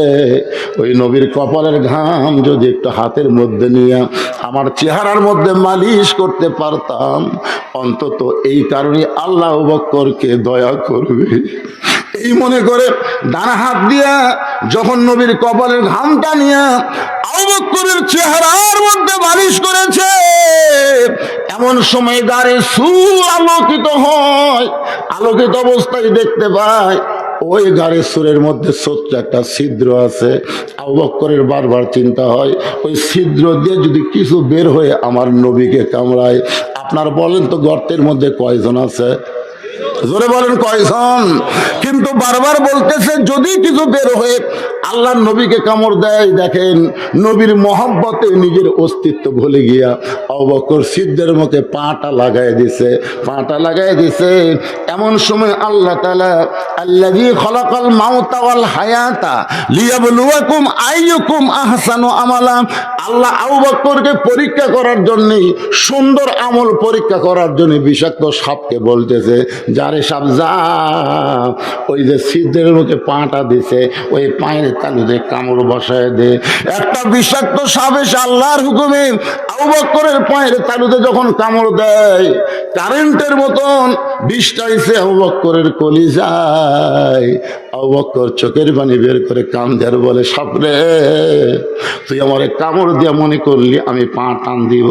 [SPEAKER 1] ওই নবীর কপালের ঘাম যদি একটু হাতের মধ্যে নিয়ে আমার চেহারার মধ্যে মালিশ করতে পারতাম, অন্তত এই কারণে আল্লাহ আবু বকরকে দয়া করবে এই মনে করে ডানা হাত দিয়া যখন নবীর কপালের ঘামটা নিয়ে আবু বকরের চেহারার মধ্যে মালিশ করেছে, এমন সময় গাড়ি সুর আলোকিত হয়। আলোকিত অবস্থায় দেখতে পায় ওই গাড়ি সুরের মধ্যে ছোট্ট একটা ছিদ্র আছে। আবু বকরের বারবার চিন্তা হয়, ওই ছিদ্র দিয়ে যদি কিছু বের হয়ে আমার নবীকে কামড়ায়। আপনার বলেন তো গর্তের মধ্যে কয়জন আছে? জোরে বলেন কয়জন? কিন্তু বারবার বলতেছে যদি কিছু বের হয়ে আল্লাহর নবীকে কামড় দেয়। দেখেন নবীর মহব্বতে নিজের অস্তিত্ব ভুলে গিয়া আবু বকর ছিদ্রের মুখে পাটা লাগাই দিছে, পাটা লাগাই দিছে। এমন সময় আল্লাহ তাআলা আল্লাযী খলাকাল মাউতা ওয়াল হায়াতা লিয়াবলুয়াকুম আইয়ুকুম আহসানু আমালা, আল্লাহ আবু বকরকে পরীক্ষা করার জন্য, সুন্দর আমল পরীক্ষা করার জন্য বিষাক্ত সাপকে বলতেছে, যারে সাপ যা ওই যে ছিদ্রের মুখে পাটা দিছে ওই পায়ের তালুতে কামড় বসায় দে। একটা বিষাক্ত সাপ এসে আল্লাহর হুকুমে আবু বকরের পায়ের তালুতে যখন কামড় দেয়, কারেন্টের মতন বিষটা এসে আবু বকরের কলিজায়। আবু বকর চোখের পানি বের করে কান্দে আর বলে, সাপরে তুই আমারে কামড় দিয়া মনে করলি আমি পা টান দিব?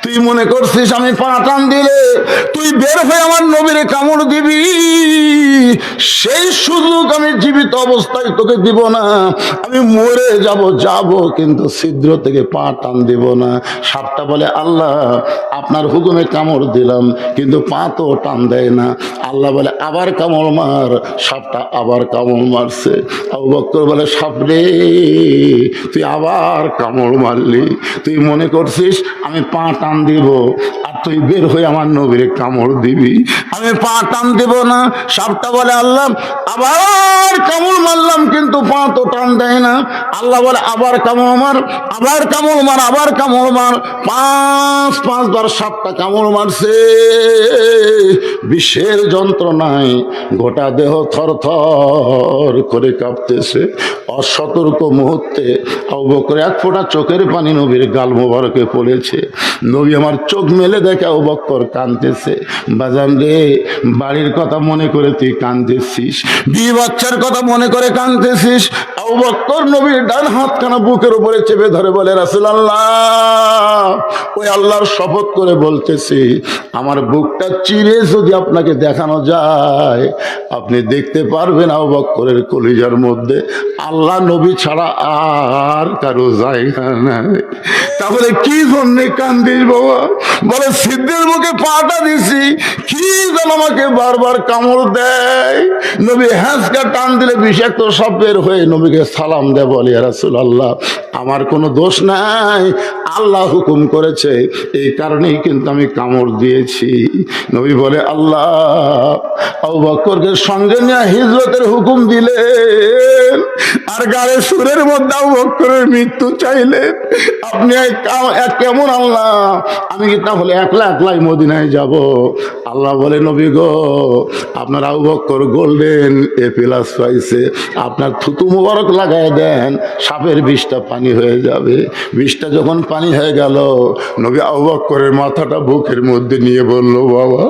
[SPEAKER 1] তুই মনে করছিস আমি পা টান দিলে তুই বের হয়ে আমার নবীরে কামড় দিবি? সেই সুযোগ আমি জীবিত অবস্থায় তোকে দিব না। আমি মরে যাব কিন্তু ছিদ্র থেকে পা টান দিব না। সাপটা বলে, আল্লাহ আপনার হুকুমে কামড় দিলাম কিন্তু পা তো টান দেয় না। আল্লাহ বলে আবার কামড় মার। সাপটা আবার কামড় মারছে। আবু বকর বলে, সাপরে তুই আবার কামড় মারলি, তুই মনে করছিস আমি পা টান দিব আর তুই বের হয়ে আমার নবীরে কামড় দিবি? আমি পা টান দিব না। সাপটা বলে, আল্লাহ আবার কামড় মারলাম কিন্তু পা তো টান দেয় না। আল্লাহ বলে আবার কামড় মার, আবার কামড় মার, আবার কামড় মার। পাঁচবার সাপটা কামড় মারছে। বিষের যন্ত্রণায় গোটা দেহ থর থর করে কাঁপতেছে। অসতর্ক মুহূর্তে আবু বকর এক ফোঁটা চোখের পানি নবীর গাল মোবারকে পড়েছে। নবী আমার চোখ মেলে দেখে আবু বকর কাঁদতেছে। বাজান রে, বাড়ির কথা মনে করে তুই কাঁদতেছিস, বিয়ে বাচ্চার কথা মনে করে কাঁদতেছিস। আবু বকর নবীর ডান হাতখানা বুকের উপরে চেপে ধরে বলে, রাসূলুল্লাহ ওই আল্লাহর শপথ করে বলতেছি, আমার বুকটা চিরে যদি আপনাকে দেখানো যায় আপনি দেখতে পারবেন আবু বকরের কলিজার মধ্যে আল্লাহ নবী ছাড়া আর কারো জায়গা নাই। তাহলে কি জন্য কান্দিস বাবা? বলে ছিদ্রের মুখে পাটা দিছি, কি যেন আমাকে বারবার কামড় দেয়। নবী হ্যাঁচকা টান দিলে বিষাক্ত সাপ বের হয়ে নবীকে সালাম দেয়, বলে ইয়া রাসূলুল্লাহ আমার কোনো দোষ নাই, আল্লাহ হুকুম করেছে এই কারণেই কিন্তু আমি কামড় দিয়েছি। নবী বলে, আল্লাহ আবু বকরকে সঙ্গে নিয়ে হিজরতের হুকুম দিলেন আর গায়ে সুরের মধ্যে আবু বকরের মৃত্যু চাইলেন। আপনি কেমন আল্লাহ? আমি কি তাহলে একলা একলাই মদিনায় যাব? আল্লাহ বলে, নবী গো আপনার Abu Bakr golden A plus পাইছে, আপনার থুতু মোবারক লাগায় দেন, সাপের বিষটা পানি হয়ে যাবে। বিষটা যখন পানি হয়ে গেল, নবী আবু বকরের মাথাটা বুকের মধ্যে নিয়ে বলল, বাবা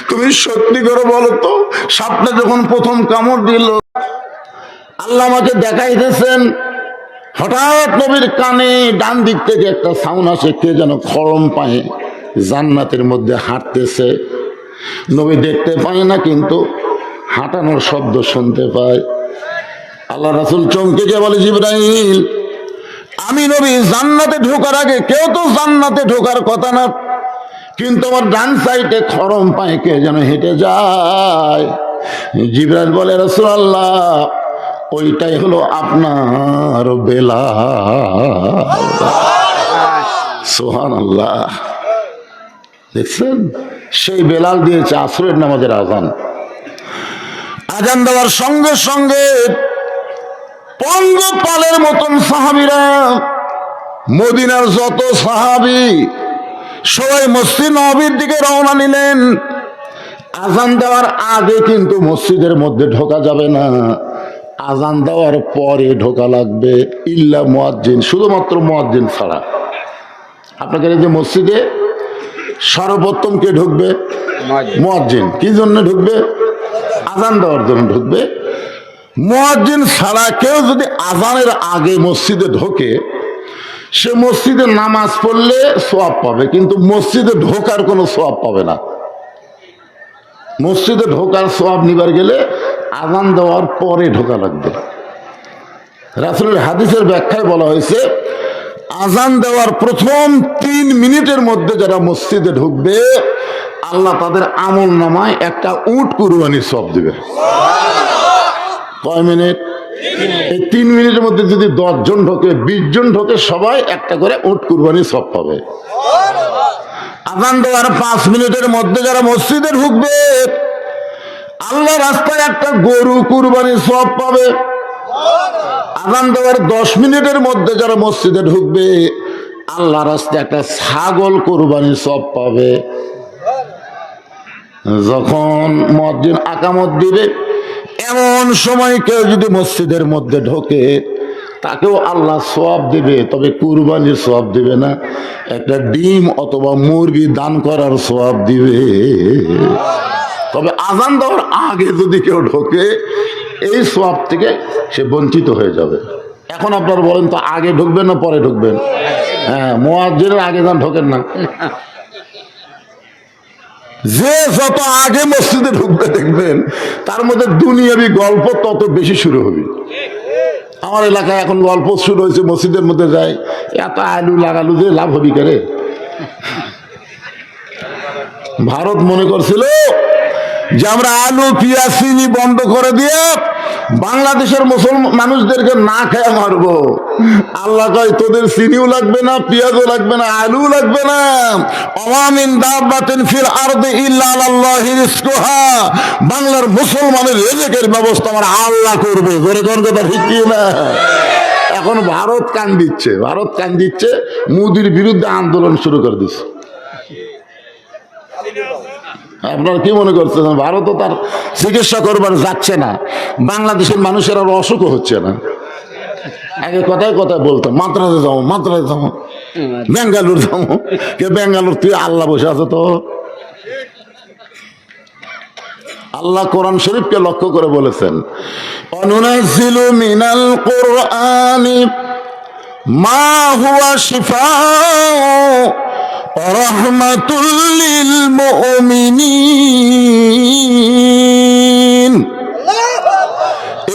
[SPEAKER 1] তুমি সত্যি করে বলো তো, সাপটা যখন প্রথম কামড় দিল আল্লাহ আমাকে দেখাইতেছেন, হঠাৎ নবীর কানে ডান দিক থেকে একটা সাউন্ড আসে, কে যেন খড়ম পায়ে জান্নাতের মধ্যে হাঁটতেছে। নবী দেখতে পায় না কিন্তু হাঁটানোর শব্দ শুনতে পায়। আল্লাহ রাসূল চমকে গিয়ে বলে, জিবরাইল আমি নবী জান্নাতে ঢোকার আগে, কেউ তো জান্নাতে ঢোকার কথা না, কিন্তু আমার ডান সাইডে খড়ম পায়ে কে যেন হেঁটে যায়। জিবরাইল বলে, রাসূলুল্লাহ ওইটাই হলো আপনার বেলাল। সুবহানাল্লাহ। দেখছেন, সেই বেলাল দিয়েছে আসরের নামাজের আজান। আজান দেওয়ার সঙ্গে সঙ্গে পঙ্গপালের মতন সাহাবীরা, মদিনার যত সাহাবী সবাই মসজিদ নববীর দিকে রওনা নিলেন। আজান দেওয়ার আগে কিন্তু মসজিদের মধ্যে ঢোকা যাবে না, আজান দেওয়ার পরে ঢোকা লাগবে। ইল্লা মুয়াজ্জিন, শুধুমাত্র মুয়াজ্জিন ছাড়া। আপনাদের এই যে মসজিদে সর্বপ্রথম কে ঢুকবে? মুয়াজ্জিন। কি জন্য ঢুকবে? আজান দেওয়ার জন্য ঢুকবে। মুয়াজ্জিন ছাড়া কেউ যদি আজানের আগে মসজিদে ঢোকে, সে মসজিদে নামাজ পড়লে সওয়াব পাবে, কিন্তু মসজিদে ঢোকার কোনো সওয়াব পাবে না। মসজিদে ঢোকার সওয়াব নিবার গেলে আজান দেওয়ার পরে ঢোকা লাগবে। রাসূলের হাদিসের ব্যাখ্যায় বলা হয়েছে, আজান দেওয়ার প্রথম 3 মিনিটের মধ্যে যারা মসজিদে ঢুকবে, আল্লাহ তাদের আমল নামায় একটা উট কুরবানির সওয়াব দিবে। কয় মিনিট? এই 3 মিনিটের মধ্যে যদি 10 জন ঢোকে, 20 জন ঢোকে, সবাই একটা করে উট কুরবানির সওয়াব পাবে। আজান দেওয়ার 5 মিনিটের মধ্যে যারা মসজিদে ঢুকবে, আল্লাহ রাস্তায় একটা গরু কুরবানির সওয়াব পাবে। আজান দেওয়ার 10 মিনিটের মধ্যে যারা মসজিদে ঢুকবে, আল্লাহ রাস্তায় একটা ছাগল কুরবানির সওয়াব পাবে। যখন মুয়াজ্জিন আকামত দিবে, এমন সময় কেউ যদি মসজিদের মধ্যে ঢোকে, তাকেও আল্লাহ সওয়াব দিবে, তবে কুরবানির সওয়াব দিবে না, একটা ডিম অথবা মুরগি দান করার সওয়াব দিবে। তবে আজান দেওয়ার আগে যদি কেউ ঢোকে, এই সওয়াব থেকে সে বঞ্চিত হয়ে যাবে। এখন আপনারা বলেন তো, আগে ঢুকবেন না পরে ঢুকবেন? হ্যাঁ, মুয়াজ্জিনের আগে যান, ঢোকেন না। যে যত আগে মসজিদে ঢুকবে দেখবেন তার মধ্যে দুনিয়াবি গল্প তত বেশি শুরু হবে। আমার এলাকায় এখন গল্প শুরু হয়েছে, মসজিদের মধ্যে যায়, এত আলু লাগালু যে লাভ হবি করে। ভারত মনে করছিল যে আমরা আলু পেঁয়াজ চিনি বন্ধ করে দিয়ে বাংলাদেশের মুসলমান মানুষদেরকে না খেয়ে মারবো। আল্লাহ কয়, তোদের চিনিও লাগবে না, পেঁয়াজও লাগবে না, আলু লাগবে না। ওয়া মিন দাব্বাতিন ফিল আরদি ইল্লা আলাল্লাহি রিজকুহা। বাংলার মুসলমানের রিজকের ব্যবস্থা আমার আল্লাহ করবে। জোরে কোন কথা ঠিক কি না? এখন ভারত কান দিচ্ছে, ভারত কান দিচ্ছে, মোদির বিরুদ্ধে আন্দোলন শুরু করে দিচ্ছে। আপনারা কি মনে করছেন ভারতও তার চিকিৎসা করবার যাচ্ছে না? বাংলাদেশের মানুষের আর অসুখও হচ্ছে না। আগে কথায় কথায় বলতো, মাদ্রাজে যাবো, মাদ্রাজে যাবো, বেঙ্গালুর যাবো। কে বেঙ্গালুর? তুই আল্লাহ বসে আছে তো। আল্লাহ কোরআন শরীফকে লক্ষ্য করে বলেছেন, অনুনাজ্জিলু মিনাল কুরআনি মা হুয়া শিফাউ রাহমাতুল লিল মুমিনিন।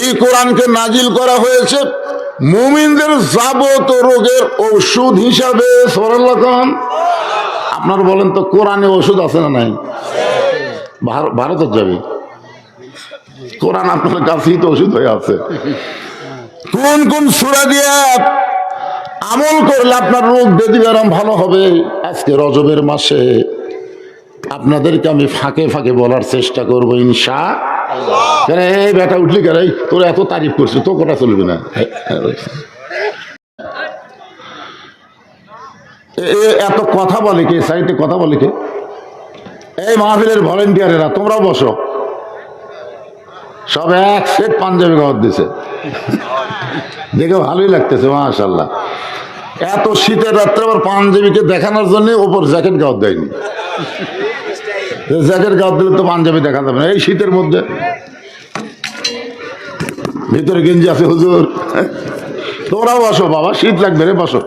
[SPEAKER 1] এই কোরআনকে নাজিল করা হয়েছে মুমিনদের যাবতীয় রোগের ঔষধ হিসাবে। সুবহানাল্লাহ। আপনারা বলেন তো, কোরআনে ওষুধ আছে না নাই? ভারতের যাবে কোরআন আপনার কাছেই তো ওষুধ হয়ে আছে। কোন কোন সূরা দিয়ে আমল করলে আপনার রোগ ব্যাধি আরাম ভালো হবে, আজকে রজবের মাসে আপনাদেরকে আমি ফাঁকে ফাঁকে বলার চেষ্টা করবো ইনশাআল্লাহ। এই বেটা উঠলি কেন? তোর এত তারিফ করছে, তো কোটা চলবে না। এত কথা বলে কে? সাইডে কথা বলে কে? এই মাহফিলের ভলেন্টিয়ারেরা, তোমরাও বসো। সব এক সেট পাঞ্জাবি গাওয়ার দিছে, দেখে ভালোই লাগতেছে মাশাআল্লাহ। এত শীতের রাত্রে আবার পাঞ্জাবিকে দেখানোর জন্য ওপর জ্যাকেট গাওয়ার দেয়নি। জ্যাকেট গাওয়ার দিলে তো পাঞ্জাবি দেখা যাবে না এই শীতের মধ্যে। ভিতরে গেঞ্জি আছে হুজুর। তোমরাও বসো বাবা, শীত লাগবে রে, বসো।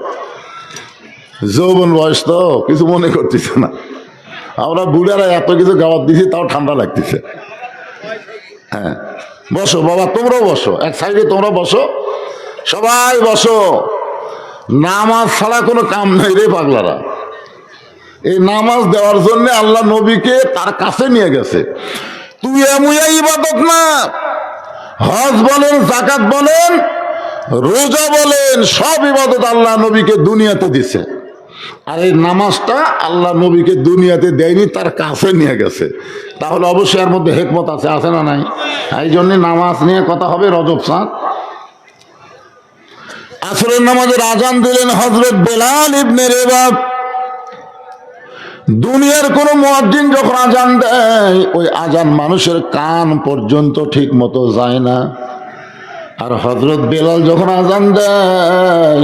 [SPEAKER 1] যৌবন বয়স তো, কিছু মনে করতেছে না। আমরা বুড়ারা এত কিছু গাওয়ার দিছি, তাও ঠান্ডা লাগতেছে। হ্যাঁ, বসো বাবা, তোমরাও বসো, এক সাইডে তোমরা বসো, সবাই বসো। নামাজ ছাড়া কোনো কাম নাই রে পাগলারা। এই নামাজ দেওয়ার জন্য আল্লাহ নবীকে তার কাছে নিয়ে গেছে। তুই এমুয়া ইবাদত না, হজ বলেন, যাকাত বলেন, রোজা বলেন, সব ইবাদত আল্লাহ নবীকে দুনিয়াতে দিছে। আর এই নামাজটা আল্লাহ নবীকে দুনিয়াতে দেয়নি, তার কাছে নিয়ে গেছে। তাহলে অবশ্যই এর মধ্যে হেকমত আছে, আছে না নাই? এই জন্য নামাজ নিয়ে কথা হবে রজব চাঁদ। আসরের নামাজের আজান দিলেন হযরত বেলাল ইবনে রেবাব। দুনিয়ার কোন মুয়াজ্জিন যখন আজান দেয়, ওই আজান মানুষের কান পর্যন্ত ঠিক মতো যায় না। আর হযরত বেলাল যখন আজান দেয়,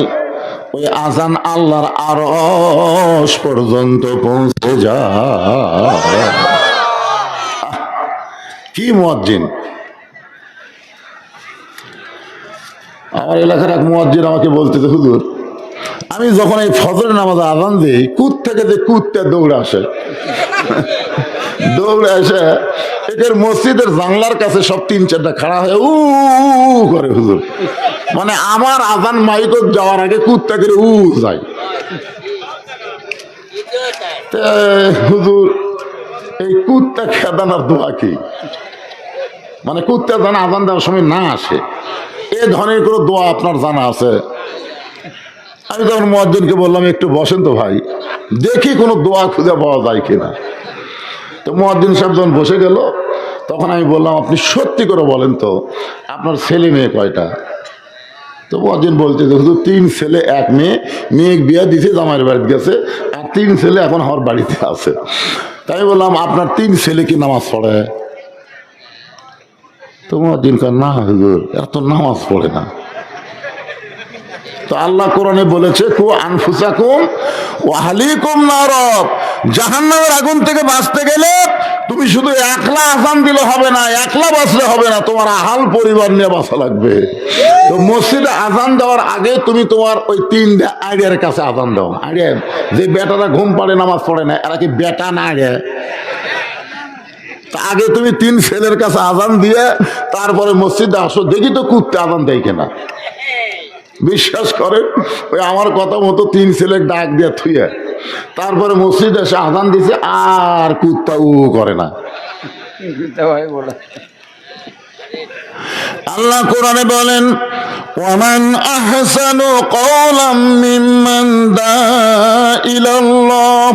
[SPEAKER 1] ওই আজান আল্লাহর আরশ পর্যন্ত পৌঁছে যায়। কি মুয়াজ্জিন! আমার এলাকার এক মুয়াজ্জিন আমাকে বলতেছে, হুজুর আমি যখন এই ফজরের নামাজে আজান দিই, কুত থেকে যে কুত্তে দৌড়ে আসে, দৌড়ে এসে এদের মসজিদের জানলার কাছে সব 3-4টা খাড়া হয়ে উ করে হুজুর। মানে আমার আজান মাইকত যাওয়ার আগে কুত্তা করে যায়। হুজুর এই কুত্তা খেদানোর দোয়া কি? মানে কুত্তা যেন আজান দেওয়ার সময় না আসে, এ ধরনের কোনো দোয়া আপনার জানা আছে? আমি তখন মুয়াজ্জিনকে বললাম, একটু বসেন তো ভাই, দেখি কোনো দোয়া খুঁজে পাওয়া যায় কিনা। তো মুয়াজ্জিন সাহেব যখন বসে গেল, তখন আমি বললাম, আপনি সত্যি করে বলেন তো আপনার ছেলে মেয়ে কয়টা? তো মুয়াজ্জিন বলতে, শুধু 3 ছেলে 1 মেয়ে। মেয়ে বিয়ে দিছে, জামাইয়ের বাড়িতে গেছে, আর 3 ছেলে এখন আমার বাড়িতে আছে। তাই বললাম, আপনার 3 ছেলে কি নামাজ পড়ে? তো মুয়াজ্জিন কয়, না হুজুর, এত নামাজ পড়ে না। তো আল্লাহ কোরআনে বলেছে, কু আনফুসাকুম ওয়া আহলিকুম নার, জাহান্নামের আগুন থেকে বাঁচতে গেলে তুমি শুধু একলা আজান দিলে হবে না, একলা বাঁচলে হবে না, তোমার আহাল পরিবার নিয়ে বাঁচা লাগবে। তো মসজিদে আজান দেওয়ার আগে তুমি তোমার ওই 3 আইডিয়ার কাছে আজান দাও। আইডিয়া যে বেটারা ঘুম পাড়ে নামাজ পড়ে না, এরা কি বেটা না? আইডিয়া আগে তুমি 3 ছেলের কাছে আজান দিয়ে তারপরে মসজিদে আসো, দেখি তো কুত্তে আজান দেয় কিনা। বিশ্বাস করেন, ওই আমার কথা মতো 3 ছেলে ডাক দিয়ে থুয়ে তারপরে মসজিদে এসে আজান দিছে, আর কুত্তা উ করে না। আল্লাহ কোরআনে বলেন, ওয়ামান আহসানু কওলাম মিম্মান দা ইলাল্লাহ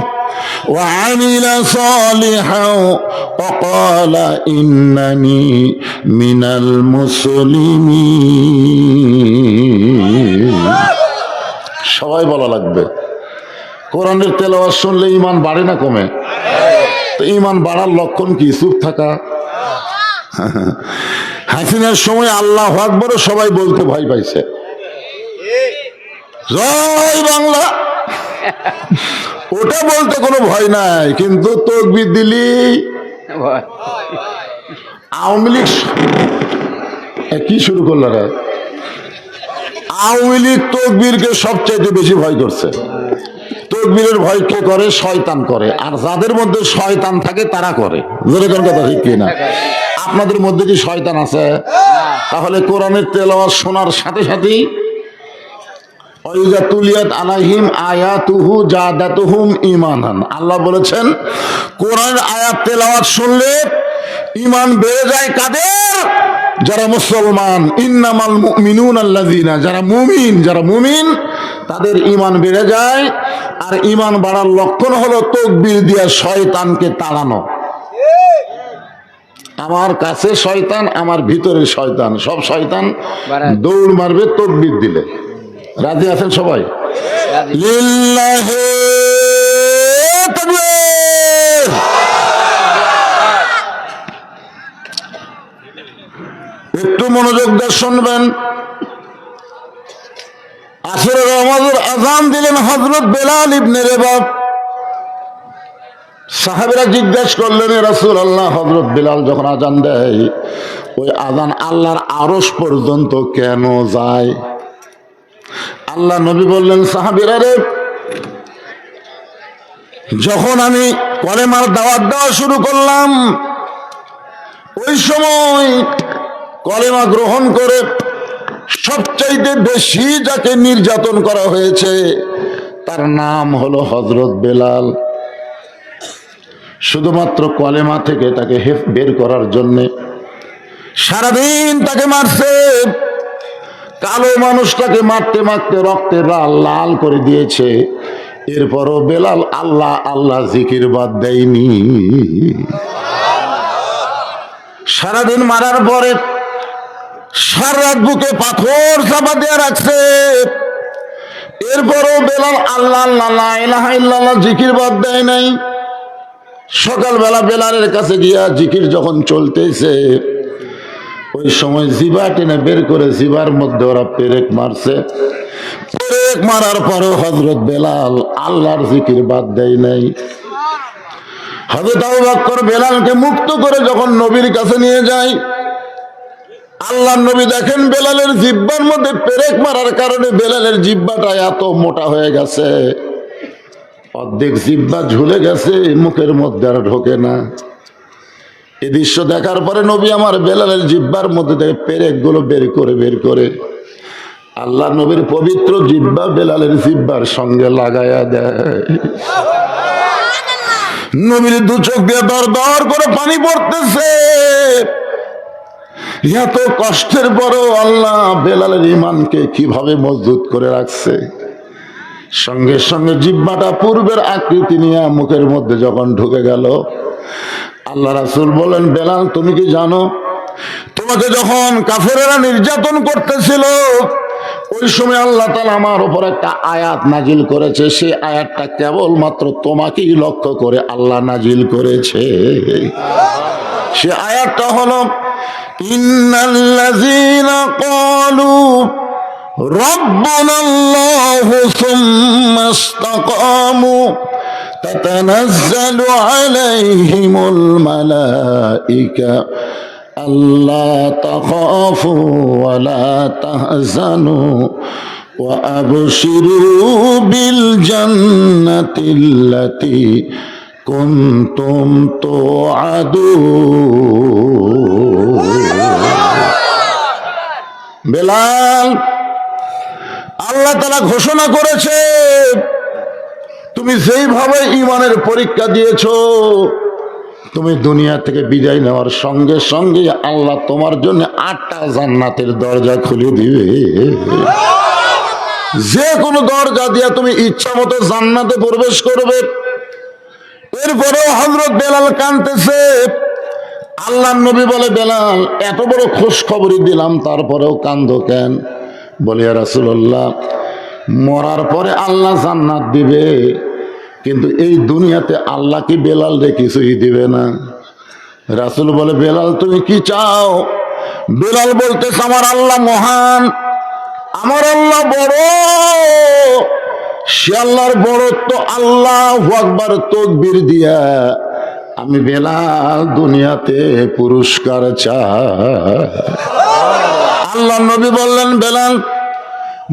[SPEAKER 1] ওয়া আমিলা সালিহান ওয়া ক্বালা ইন্নানি মিনাল মুসলিমিন। সবাই বলা লাগবে। কোরআনের তেলাওয়াত শুনলে ঈমান বাড়ে না কমে? তো ঈমান বাড়ার লক্ষণ কি? চুপ থাকা। হাসিনার সময় আল্লাহু আকবার সবাই বলতে ভয় পাইছে, জয় বাংলা, ওটা বলতে কোনো ভয় নাই, কিন্তু তাকবীর দিলি আওয়ামী লীগ কি শুরু করল রে? আওয়ামী লীগ তাকবীরকে সবচাইতে বেশি ভয় করছে। তাকবীরের ভয় কে করে? শয়তান করে। আর যাদের মধ্যে শয়তান থাকে তারা করে। যেরকম কথা ঠিক কিনা? আপনাদের মধ্যে কি শয়তান আছে? তাহলে কোরআনের তেলাওয়াত শোনার সাথে সাথেই ওয়াইজা তুলিয়াত আলাইহিম আয়াতুহু জাদাতুহুম ঈমানান, আল্লাহ বলেছেন কোরআনের আয়াত তেলাওয়াত শুনলে ঈমান বেড়ে যায়। কাদের? যারা মুসলমান। ইন্নামাল মুমিনুনা আল্লাযিনা, যারা মুমিন তাদের ঈমান বেড়ে যায়। আর ঈমান বাড়ার লক্ষণ হলো তাকবীর দিয়া শয়তানকে তাড়ানো। আমার কাছে শয়তান, আমার ভিতরে শয়তান, সব শয়তান দৌড় মারবে তাকবীর দিলে। রাজি আছেন সবাই? লিল্লাহি তাকবীর। একটু মনোযোগ দিয়ে শুনবেন। আসরের নামাজের আযান দিলেন হযরত বেলাল ইবনে রেবাব। সাহাবীরা জিজ্ঞাসা করলেন, ইয়া রাসূলুল্লাহ, হযরত বেলাল যখন আযান দেয়, ওই আযান আল্লাহর আরশ পর্যন্ত কেন যায়? আল্লাহ নবী বললেন, সাহাবীরা রে, যখন আমি কলেমার দাওয়াত দেওয়া শুরু করলাম, ওই সময় কলেমা গ্রহণ করে সবচাইতে বেশি যাকে নির্যাতন করা হয়েছে তার নাম হলো হযরত বেলাল। শুধুমাত্র কলেমা থেকে তাকে বের করার জন্যে সারাদিন তাকে মারছে, কালো মানুষটাকে মারতে মারতে রক্তের লাল লাল করে দিয়েছে। এরপরও বেলাল আল্লাহ আল্লাহ জিকির বাদ দেয়নি। সারাদিন মারার পরে সারা রাত বুকে পাথর চাপা দিয়ে রাখছে। এরপরও বেলাল আল্লাহ আল্লাহ লা ইলাহা ইল্লাল্লাহ জিকির বাদ দেয় নাই। সকালবেলা বেলালের কাছে গিয়া জিকির যখন চলতেছে, ওই সময় জিবা টেনে বের করে জিবার মধ্যে ওরা পেরেক মারছে। পেরেক মারার পরেও হযরত বেলাল আল্লাহর জিকির বাদ দেয় নাই। হযরত আবু বকর বেলালকে মুক্ত করে যখন নবীর কাছে নিয়ে যায়, আল্লাহর নবী দেখেন বেলালের জিহ্বার মধ্যে পেরেক মারার কারণে বেলালের জিহ্বাটা এত মোটা হয়ে গেছে, অর্ধেক জিহ্বা ঝুলে গেছে, মুখের মধ্যে আর ঢোকে না। এই দৃশ্য দেখার পরে নবী আমার বেলালের জিহ্বার মধ্যে থেকে পেরেক গুলো বের করে আল্লাহ নবীর পবিত্র জিহ্বা বেলালের জিহ্বার সঙ্গে লাগায়া দেয়। নবীর দু চোখ দিয়ে দর দর করে পানি পড়তেছে। এত কষ্টের পরেও আল্লাহ বেলালের ঈমানকে কিভাবে মজবুত করে রাখছে। সঙ্গে সঙ্গে জিহ্বাটা পূর্বের আকৃতি নিয়ে মুখের মধ্যে যখন ঢুকে গেল, আল্লাহ রাসূল বলেন, বেলাল তুমি কি জানো, তোমাকে যখন কাফেরেরা নির্যাতন করতেছিল, ওই সময় আল্লাহ তাআলা আমার উপর একটা আয়াত নাজিল করেছে। সেই আয়াতটা কেবলমাত্র তোমাকেই লক্ষ্য করে আল্লাহ নাজিল করেছে। সে আয়াতটা হলো, ইন্নাল্লাযীনা ক্বালু রাব্বুনাল্লাহু সুম্মা ইসতাকামু তাতানাজ্জালু আলাইহিমুল মালাইকা আল্লা তাখাফু ওয়া লা তাহজানু ওয়া আবশিরু বিল জান্নাতিল্লাতী কুনতুম তুআদুন। বেলাল, আল্লাহ তাআলা ঘোষণা করেছে, তুমি যেইভাবে ঈমানের পরীক্ষা দিয়েছো, তুমি দুনিয়া থেকে বিদায় নেওয়ার সঙ্গে সঙ্গে আল্লাহ তোমার জন্য 8টা জান্নাতের দরজা খুলে দিবে। যে কোনো দরজা দিয়া তুমি ইচ্ছা মতো জান্নাতে প্রবেশ করবে। এরপরেও হযরত বেলাল কাঁদতেছে। আল্লাহর নবী বলে, বেলাল এত বড় খুশ খবরই দিলাম, তারপরেও কান্দো কেন? বলে, ইয়া রাসূলুল্লাহ, মরার পরে আল্লাহ জান্নাত দিবে, কিন্তু এই দুনিয়াতে আল্লাহ কি বেলাল রে কিছুই দিবে না? রাসূল বলে, বেলাল তুমি কি চাও? বেলাল বলতেছে, আমার আল্লাহ মহান, আমার আল্লাহ বড়, সে আল্লাহর বড়ত্ব আল্লাহু আকবার তাকবীর দিয়া আমি বেলাল দুনিয়াতে পুরস্কার চাই। আল্লাহর নবী বললেন, বেলাল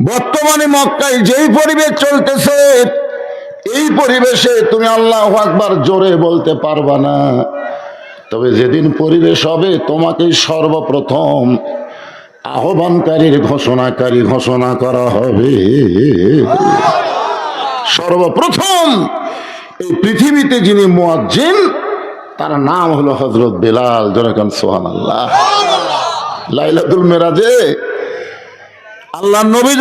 [SPEAKER 1] বর্তমানে মক্কায় যেই পরিবেশ চলতেছে, এই পরিবেশে তুমি আল্লাহু আকবার জোরে বলতে পারবা না। তবে যেদিন পরিবেশ হবে, তোমাকে সর্বপ্রথম আহ্বানকারীর ঘোষণাকারী ঘোষণা করা হবে। সর্বপ্রথম এই পৃথিবীতে যিনি মুয়াজ্জিন, তার নাম হলো হযরত বেলাল। যেরকম সুবহানাল্লাহ। লাইলাতুল মেরাজে আল্লাহর নবী